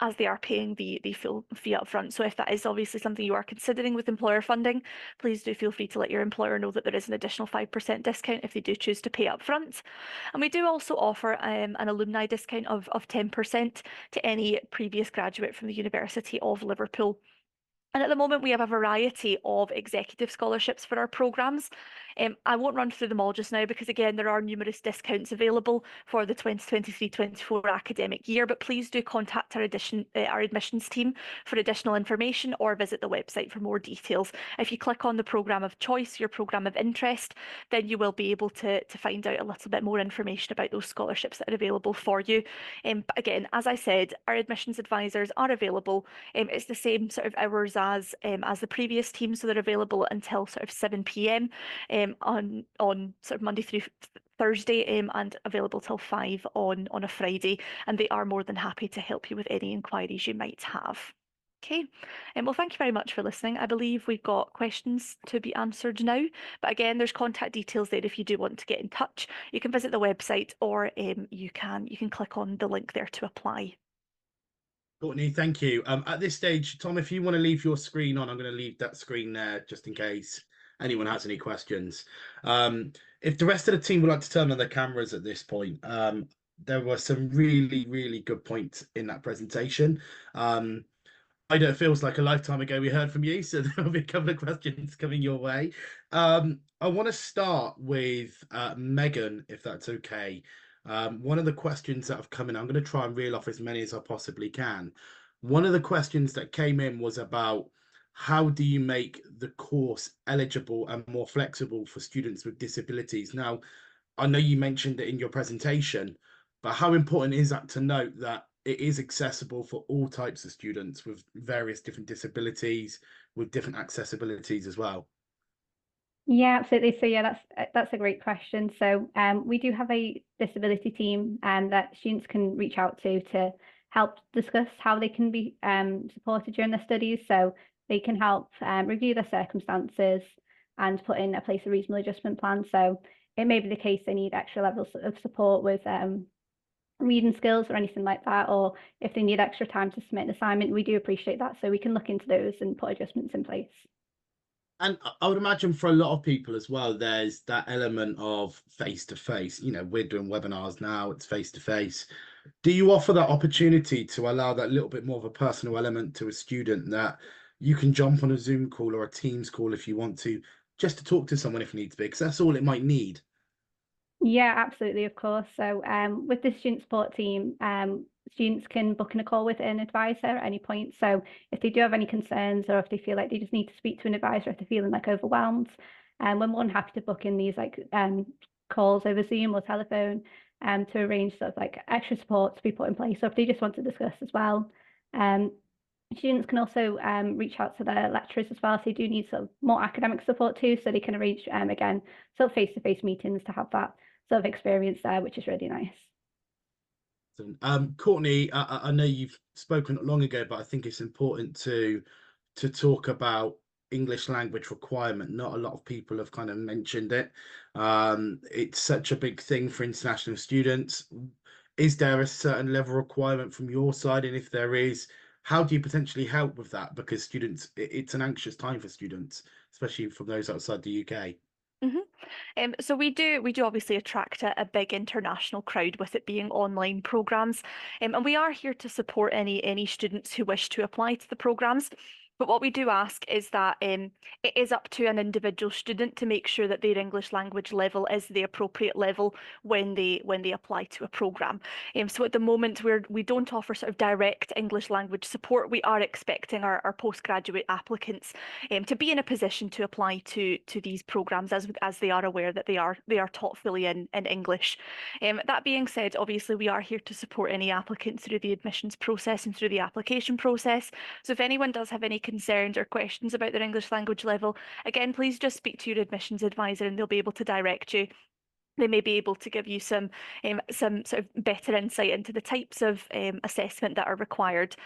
as they are paying the full fee up front. So if that is obviously something you are considering with employer funding, please do feel free to let your employer know that there is an additional 5% discount if they do choose to pay up front. And we do also offer an alumni discount of 10% to any previous graduate from the University of Liverpool. And at the moment, we have a variety of executive scholarships for our programmes. I won't run through them all just now because, again, there are numerous discounts available for the 2023-24 academic year, but please do contact our admissions team for additional information or visit the website for more details. If you click on the programme of choice, your programme of interest, then you will be able to find out a little bit more information about those scholarships that are available for you. But again, as I said, our admissions advisors are available. It's the same sort of hours as the previous team, so they're available until sort of 7 p.m. On sort of Monday through Thursday and available till 5 on a Friday, and they are more than happy to help you with any inquiries you might have. Okay, well, thank you very much for listening. I believe we've got questions to be answered now, but again, there's contact details there if you do want to get in touch. You can visit the website, or you can click on the link there to apply. Courtney, thank you. At this stage, Tom, if you want to leave your screen on, I'm going to leave that screen there just in case anyone has any questions. If the rest of the team would like to turn on their cameras at this point, there were some really, really good points in that presentation. I know it feels like a lifetime ago we heard from you, so there'll be a couple of questions coming your way. I want to start with Megan, if that's okay. One of the questions that have come in, I'm going to try and reel off as many as I possibly can. One of the questions that came in was about how do you make the course eligible and more flexible for students with disabilities? Now, I know you mentioned it in your presentation, but how important is that to note that it is accessible for all types of students with various different disabilities, with different accessibilities as well? Yeah, absolutely. So yeah, that's a great question. So we do have a disability team that students can reach out to help discuss how they can be supported during their studies. So they can help review their circumstances and put in place a reasonable adjustment plan. So it may be the case they need extra levels of support with reading skills or anything like that, or if they need extra time to submit an assignment, we do appreciate that. So we can look into those and put adjustments in place. And I would imagine for a lot of people as well, there's that element of face-to-face. You know, we're doing webinars now, it's face-to-face. Do you offer that opportunity to allow that little bit more of a personal element to a student, that you can jump on a Zoom call or a Teams call if you want to, just to talk to someone if you need to be, because that's all it might need? Yeah, absolutely, of course. So with the student support team, students can book in a call with an advisor at any point. So if they do have any concerns, or if they feel like they just need to speak to an advisor, if they're feeling like overwhelmed, we're more than happy to book in these like calls over Zoom or telephone to arrange sort of like extra support to be put in place. So if they just want to discuss as well. Students can also reach out to their lecturers as well if they do need sort of more academic support too, so they can arrange again sort of face-to-face meetings to have that sort of experience there, which is really nice. Courtney, I know you've spoken not long ago, but I think it's important to talk about English language requirement. Not a lot of people have kind of mentioned it. It's such a big thing for international students. Is there a certain level requirement from your side? And if there is, how do you potentially help with that? Because students, it's an anxious time for students, especially from those outside the UK. So we do obviously attract a big international crowd with it being online programs, and we are here to support any students who wish to apply to the programs. But what we do ask is that it is up to an individual student to make sure that their English language level is the appropriate level when they apply to a programme. So at the moment we don't offer sort of direct English language support. We are expecting our postgraduate applicants to be in a position to apply to these programmes as they are aware that they are taught fully in English. That being said, obviously we are here to support any applicants through the admissions process and through the application process. So if anyone does have any concerns or questions about their English language level, again, please just speak to your admissions advisor and they'll be able to direct you. They may be able to give you some sort of better insight into the types of assessment that are required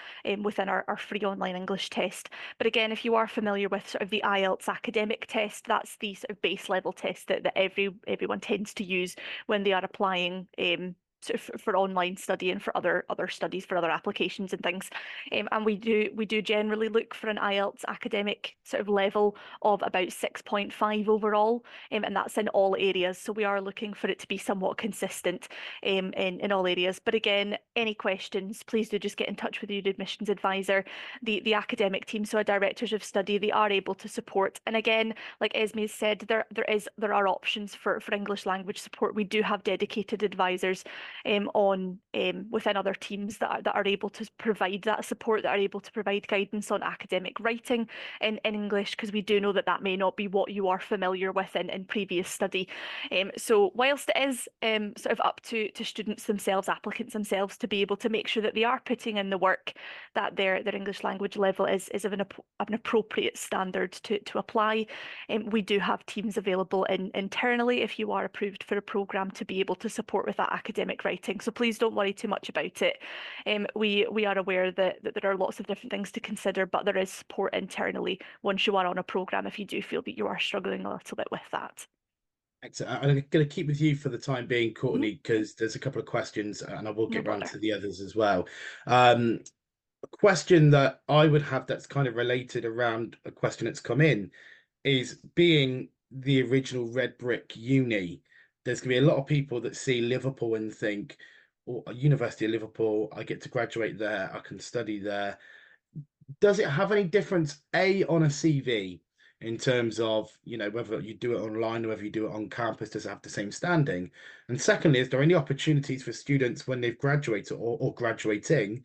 within our free online English test. But again, if you are familiar with sort of the IELTS academic test, that's the sort of base level test that everyone tends to use when they are applying sort of for online study and for other studies, for other applications and things. And we do generally look for an IELTS academic sort of level of about 6.5 overall, and that's in all areas. So we are looking for it to be somewhat consistent in all areas. But again, any questions, please do just get in touch with your admissions advisor. The academic team, so our directors of study, they are able to support. And again, like Esme said, there are options for English language support. We do have dedicated advisors within other teams that are able to provide that support, that are able to provide guidance on academic writing in English, because we do know that may not be what you are familiar with in previous study. So whilst it is sort of up to students themselves, applicants themselves, to be able to make sure that they are putting in the work, that their English language level is of an appropriate standard to apply, we do have teams available internally if you are approved for a programme to be able to support with that academic writing. So please don't worry too much about it. We are aware that there are lots of different things to consider, but there is support internally once you are on a programme if you do feel that you are struggling a little bit with that. Excellent. I'm going to keep with you for the time being, Courtney, because there's a couple of questions and I will get round to the others as well. A question that I would have that's kind of related around a question that's come in is, being the original red brick uni, there's going to be a lot of people that see Liverpool and think, oh, University of Liverpool, I get to graduate there, I can study there. Does it have any difference, A, on a CV, in terms of, you know, whether you do it online or whether you do it on campus, does it have the same standing? And secondly, is there any opportunities for students when they've graduated or graduating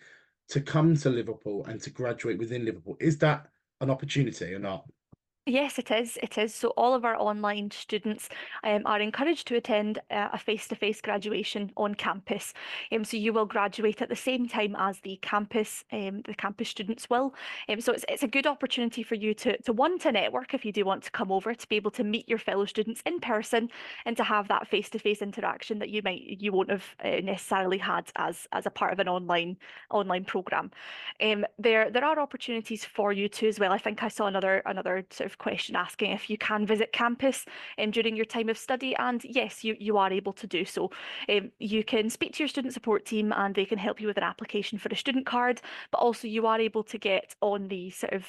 to come to Liverpool and to graduate within Liverpool? Is that an opportunity or not? Yes, it is. It is. So all of our online students are encouraged to attend a face-to-face graduation on campus. So you will graduate at the same time as the campus students will. So it's a good opportunity for you to network if you do want to come over, to be able to meet your fellow students in person and to have that face-to-face interaction that you won't have necessarily had as a part of an online program. There are opportunities for you too as well. I think I saw another sort of of question asking if you can visit campus during your time of study, and yes, you are able to do so. You can speak to your student support team and they can help you with an application for a student card, but also you are able to get on the sort of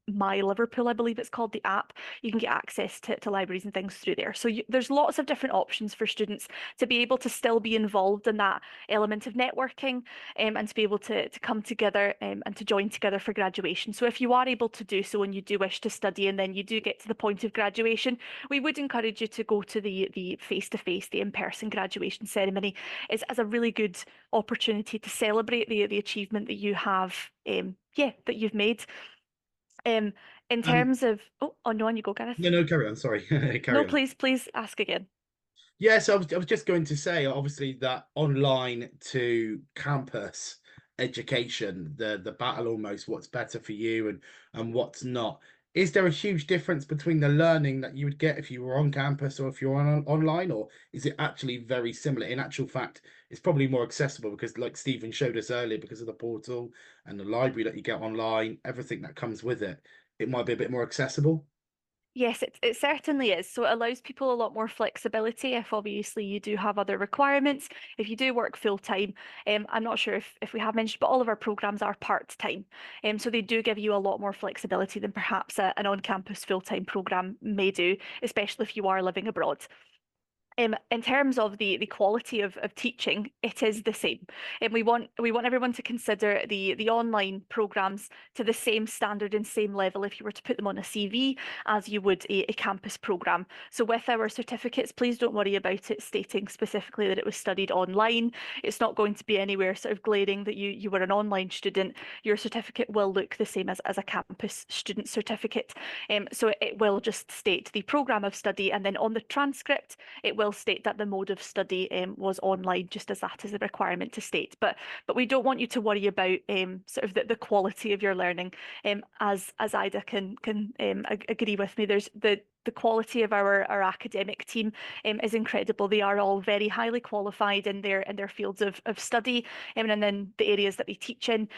My Liverpool, I believe it's called, the app. You can get access to libraries and things through there. So there's lots of different options for students to be able to still be involved in that element of networking, and to be able to come together and to join together for graduation. So if you are able to do so and you do wish to study and then you do get to the point of graduation, we would encourage you to go to the face-to-face, the in-person graduation ceremony as a really good opportunity to celebrate the achievement that you have, that you've made. In terms of, no, on you go, Gareth. No, carry on. Sorry, carry No, on. please ask again. Yes, I was just going to say, obviously, that online to campus education, the battle almost, what's better for you and what's not. Is there a huge difference between the learning that you would get if you were on campus or if you're online, or is it actually very similar? In actual fact, it's probably more accessible because, like Stephen showed us earlier, because of the portal and the library that you get online, everything that comes with it, it might be a bit more accessible. Yes, it certainly is. So it allows people a lot more flexibility if obviously you do have other requirements. If you do work full time, I'm not sure if we have mentioned, but all of our programs are part-time. So they do give you a lot more flexibility than perhaps an on-campus full-time program may do, especially if you are living abroad. In terms of the quality of teaching, it is the same. And we want everyone to consider the online programs to the same standard and same level if you were to put them on a CV as you would a campus program. So with our certificates, please don't worry about it stating specifically that it was studied online. It's not going to be anywhere sort of glaring that you were an online student. Your certificate will look the same as a campus student certificate. So it will just state the program of study, and then on the transcript, it will state that the mode of study was online, just as that is a requirement to state. But we don't want you to worry about sort of the quality of your learning. As Ida can agree with me, there's the quality of our academic team is incredible. They are all very highly qualified in their fields of study, and then the areas that they teach in.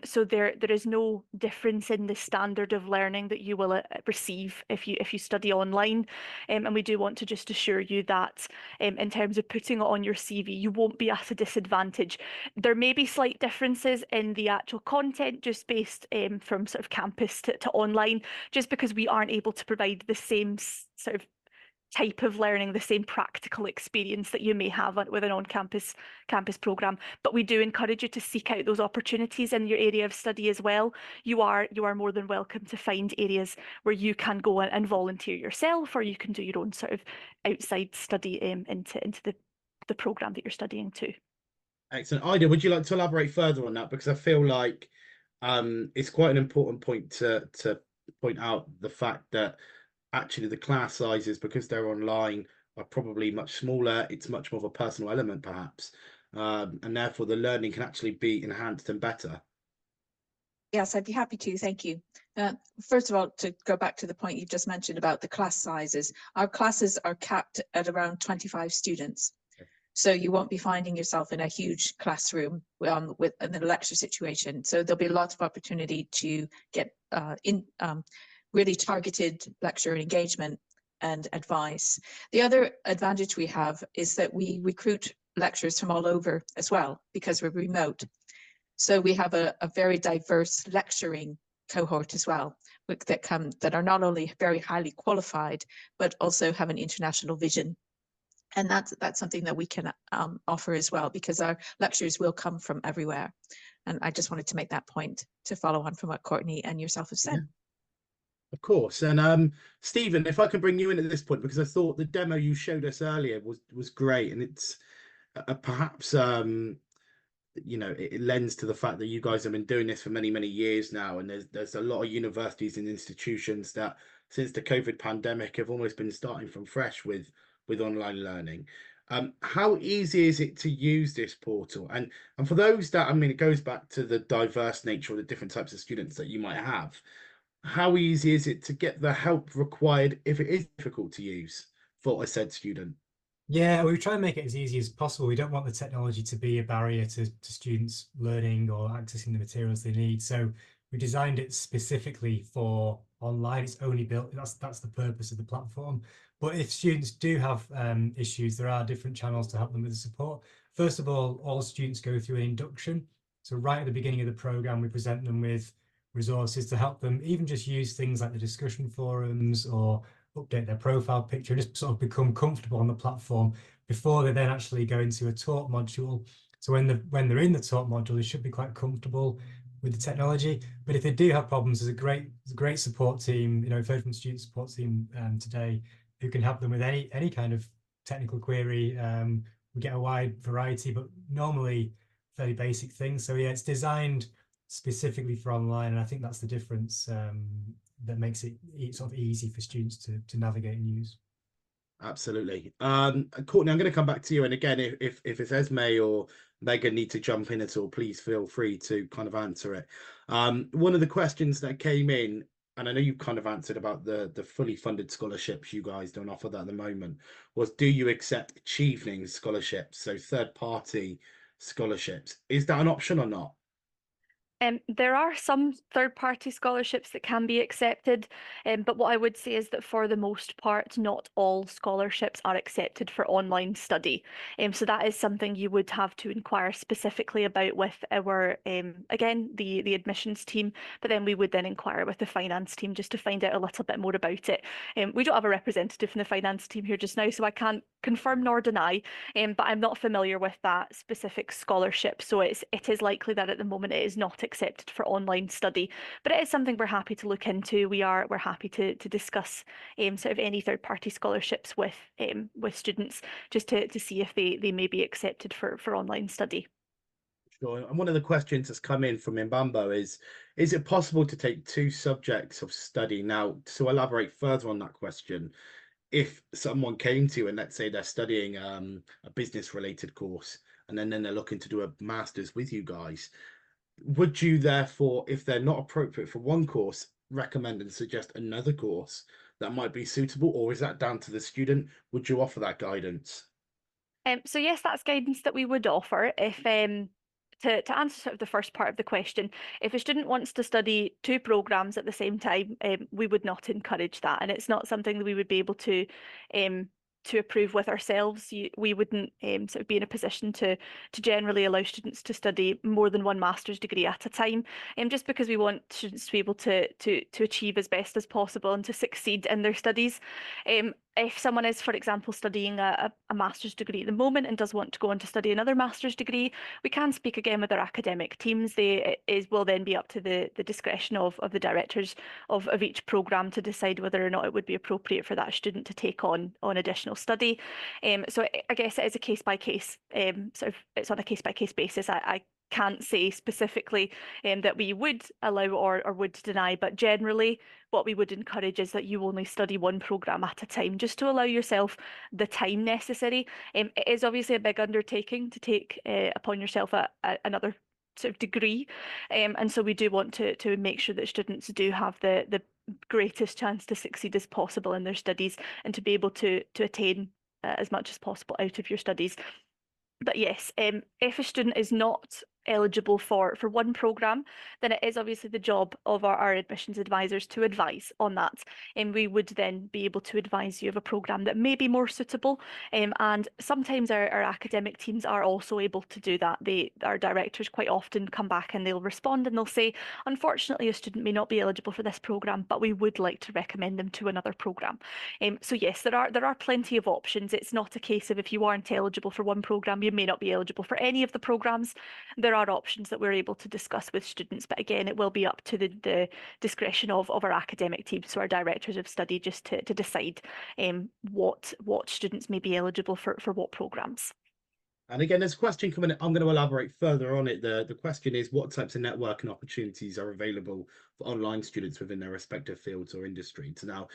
So there is no difference in the standard of learning that you will receive if you study online. And we do want to just assure you that in terms of putting it on your CV, you won't be at a disadvantage. There may be slight differences in the actual content just based from sort of campus to online, just because we aren't able to provide the same sort of type of learning, the same practical experience that you may have with an on-campus program. But we do encourage you to seek out those opportunities in your area of study as well. You are more than welcome to find areas where you can go and volunteer yourself, or you can do your own sort of outside study into the program that you're studying too. Excellent. Ida, would you like to elaborate further on that? Because I feel like it's quite an important point to point out the fact that actually the class sizes, because they're online, are probably much smaller. It's much more of a personal element perhaps, and therefore the learning can actually be enhanced and better. Yes, I'd be happy to. Thank you. First of all, to go back to the point you just mentioned about the class sizes, our classes are capped at around 25 students. So you won't be finding yourself in a huge classroom with in a lecture situation. So there'll be lots of opportunity to get really targeted lecture engagement and advice. The other advantage we have is that we recruit lecturers from all over as well, because we're remote. So we have a very diverse lecturing cohort as well, that are not only very highly qualified, but also have an international vision. And that's something that we can offer as well, because our lecturers will come from everywhere. And I just wanted to make that point to follow on from what Courtney and yourself have said. Yeah. Of course. And Stephen, if I can bring you in at this point, because I thought the demo you showed us earlier was great, and it's perhaps you know, it lends to the fact that you guys have been doing this for many years now, and there's a lot of universities and institutions that since the COVID pandemic have almost been starting from fresh with online learning. How easy is it to use this portal? And for those that, I mean, it goes back to the diverse nature of the different types of students that you might have. How easy is it to get the help required if it is difficult to use for a said student? Yeah, we try and make it as easy as possible. We don't want the technology to be a barrier to students learning or accessing the materials they need. So we designed it specifically for online. It's only built, that's the purpose of the platform. But if students do have issues, there are different channels to help them with the support. First of all students go through an induction. So right at the beginning of the program, we present them with resources to help them even just use things like the discussion forums or update their profile picture, just sort of become comfortable on the platform before they then actually go into a talk module. So when they're in the talk module, they should be quite comfortable with the technology. But if they do have problems, there's a great support team. You know, we've heard from the student support team today who can help them with any kind of technical query. We get a wide variety, but normally fairly basic things. So yeah, it's designed specifically for online, and I think that's the difference that makes it sort of easy for students to navigate and use. Absolutely. Courtney, I'm going to come back to you. And again, if it's Esme or Megan need to jump in at all, please feel free to kind of answer it. One of the questions that came in, and I know you've kind of answered about the fully funded scholarships, you guys don't offer that at the moment, was do you accept achieving scholarships, so third-party scholarships? Is that an option or not? There are some third-party scholarships that can be accepted, but what I would say is that for the most part, not all scholarships are accepted for online study. So that is something you would have to inquire specifically about with our, again, the admissions team, but then we would then inquire with the finance team just to find out a little bit more about it. We don't have a representative from the finance team here just now, so I can't confirm nor deny, but I'm not familiar with that specific scholarship, so it is likely that at the moment it is not accepted for online study, but it is something we're happy to look into. We're happy to discuss sort of any third-party scholarships with students just to see if they may be accepted for online study. Sure. And one of the questions that's come in from Mbambo is it possible to take 2 subjects of study? Now, to elaborate further on that question, if someone came to you and let's say they're studying a business related course and then they're looking to do a master's with you guys, would you therefore, if they're not appropriate for one course, recommend and suggest another course that might be suitable, or is that down to the student? Would you offer that guidance? So yes, that's guidance that we would offer. If to answer sort of the first part of the question, if a student wants to study 2 programs at the same time, we would not encourage that, and it's not something that we would be able to approve with ourselves. We wouldn't sort of be in a position to generally allow students to study more than 1 master's degree at a time, just because we want students to be able to achieve as best as possible and to succeed in their studies. If someone is, for example, studying a master's degree at the moment and does want to go on to study another master's degree, we can speak again with our academic teams. It will then be up to the discretion of the directors of each programme to decide whether or not it would be appropriate for that student to take on additional study. So I guess it is a case by case, sort of it's on a case by case basis. I can't say specifically that we would allow or would deny, but generally what we would encourage is that you only study 1 programme at a time, just to allow yourself the time necessary. It is obviously a big undertaking to take upon yourself another sort of degree, and so we do want to make sure that students do have the greatest chance to succeed as possible in their studies and to be able to attain as much as possible out of your studies. But yes, if a student is not eligible for 1 programme, then it is obviously the job of our admissions advisors to advise on that, and we would then be able to advise you of a programme that may be more suitable, and sometimes our academic teams are also able to do that. Our directors quite often come back and they'll respond and they'll say, unfortunately a student may not be eligible for this programme, but we would like to recommend them to another programme. So yes, there are plenty of options. It's not a case of if you aren't eligible for 1 programme, you may not be eligible for any of the programmes. There are options that we're able to discuss with students, but again, it will be up to the discretion of our academic team, so our directors of study, just to decide what students may be eligible for what programmes. And again, there's a question coming in. I'm going to elaborate further on it. The question is, what types of networking opportunities are available for online students within their respective fields or industries? Now,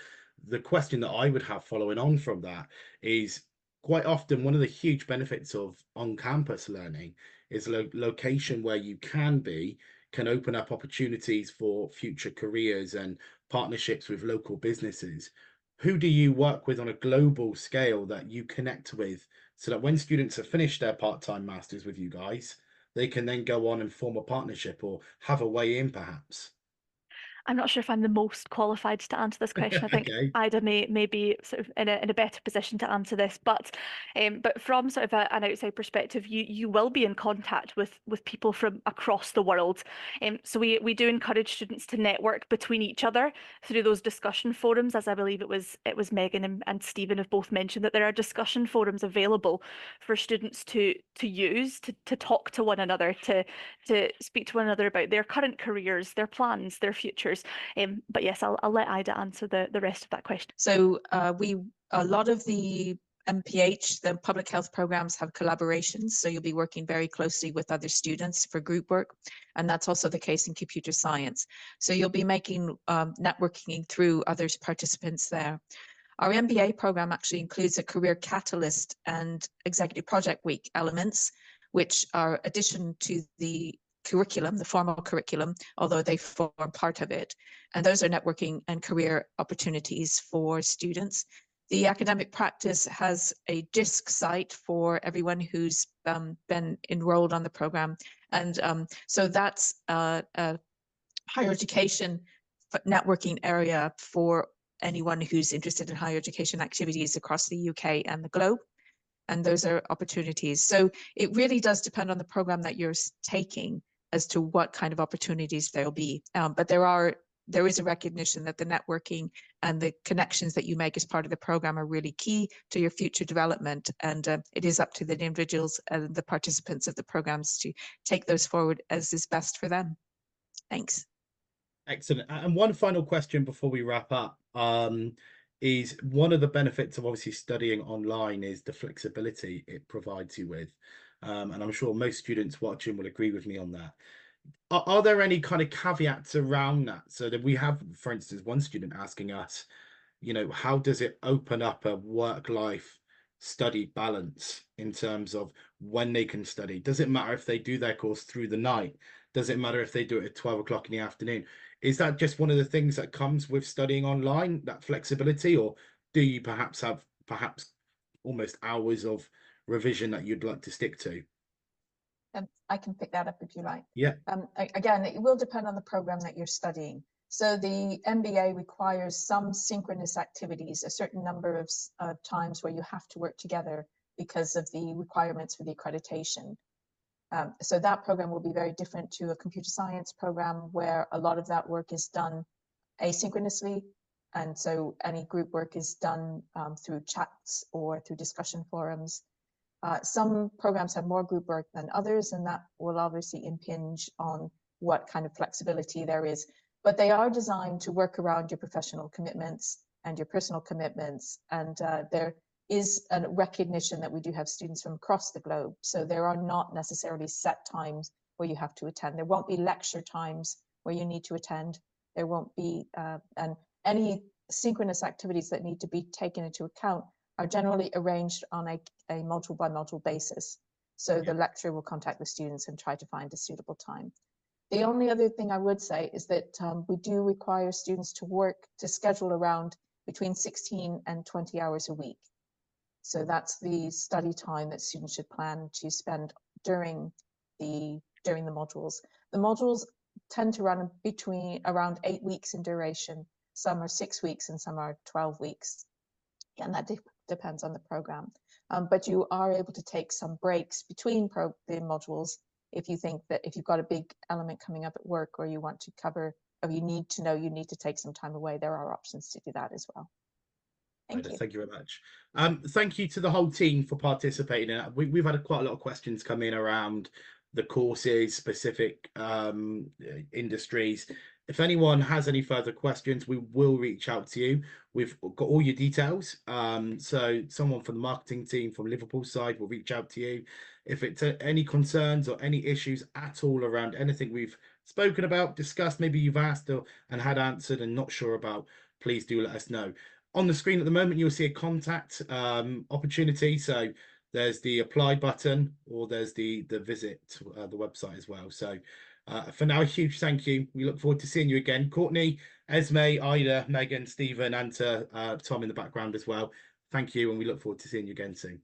the question that I would have following on from that is, quite often one of the huge benefits of on-campus learning is location where you can open up opportunities for future careers and partnerships with local businesses. Who do you work with on a global scale that you connect with, so that when students have finished their part-time masters with you guys, they can then go on and form a partnership or have a way in perhaps? I'm not sure if I'm the most qualified to answer this question. I think Okay. Ida may be sort of in a better position to answer this, but from sort of an outside perspective, you will be in contact with people from across the world. So we do encourage students to network between each other through those discussion forums, as I believe it was Megan and Stephen have both mentioned that there are discussion forums available for students to use to talk to one another, to speak to one another about their current careers, their plans, their futures. But yes, I'll let Ida answer the rest of that question. So a lot of the MPH, the public health programs, have collaborations. So you'll be working very closely with other students for group work. And that's also the case in computer science. So you'll be making networking through other participants there. Our MBA program actually includes a career catalyst and executive project week elements, which are addition to the curriculum, the formal curriculum, although they form part of it. And those are networking and career opportunities for students. The academic practice has a DISC site for everyone who's been enrolled on the program. And so that's a higher education networking area for anyone who's interested in higher education activities across the UK and the globe. And those are opportunities. So it really does depend on the program that you're taking as to what kind of opportunities there'll be. But there is a recognition that the networking and the connections that you make as part of the program are really key to your future development. And it is up to the individuals and the participants of the programs to take those forward as is best for them. Thanks. Excellent. And one final question before we wrap up is one of the benefits of obviously studying online is the flexibility it provides you with. And I'm sure most students watching will agree with me on that. Are there any kind of caveats around that? So that we have, for instance, one student asking us, you know, how does it open up a work-life study balance in terms of when they can study? Does it matter if they do their course through the night? Does it matter if they do it at 12 o'clock in the afternoon? Is that just one of the things that comes with studying online, that flexibility, or do you perhaps have almost hours of revision that you'd like to stick to? I can pick that up if you like. Yeah. Again, it will depend on the program that you're studying. So the MBA requires some synchronous activities, a certain number of times where you have to work together because of the requirements for the accreditation. So that program will be very different to a computer science program where a lot of that work is done asynchronously. And so any group work is done through chats or through discussion forums. Some programs have more group work than others, and that will obviously impinge on what kind of flexibility there is. But they are designed to work around your professional commitments and your personal commitments. And there is a recognition that we do have students from across the globe. So there are not necessarily set times where you have to attend. There won't be lecture times where you need to attend. There won't be, and any synchronous activities that need to be taken into account are generally arranged on a module by module basis. So the lecturer will contact the students and try to find a suitable time. The only other thing I would say is that we do require students to schedule around between 16 and 20 hours a week. So that's the study time that students should plan to spend during the modules. The modules tend to run around 8 weeks in duration. Some are 6 weeks and some are 12 weeks. And that depends on the program. But you are able to take some breaks between the modules if you think that if you've got a big element coming up at work or you want to cover, or you need to take some time away, there are options to do that as well. Thank you. Thank you very much. Thank you to the whole team for participating in it. We've had quite a lot of questions come in around the courses, specific industries. If anyone has any further questions, we will reach out to you. We've got all your details. So someone from the marketing team from Liverpool side will reach out to you. If it's any concerns or any issues at all around anything we've spoken about, discussed, maybe you've asked and had answered and not sure about, please do let us know. On the screen at the moment, you'll see a contact opportunity. So there's the apply button, or there's the visit to the website as well. So for now, a huge thank you. We look forward to seeing you again. Courtney, Esme, Ida, Megan, Stephen, and to Tom in the background as well. Thank you, and we look forward to seeing you again soon.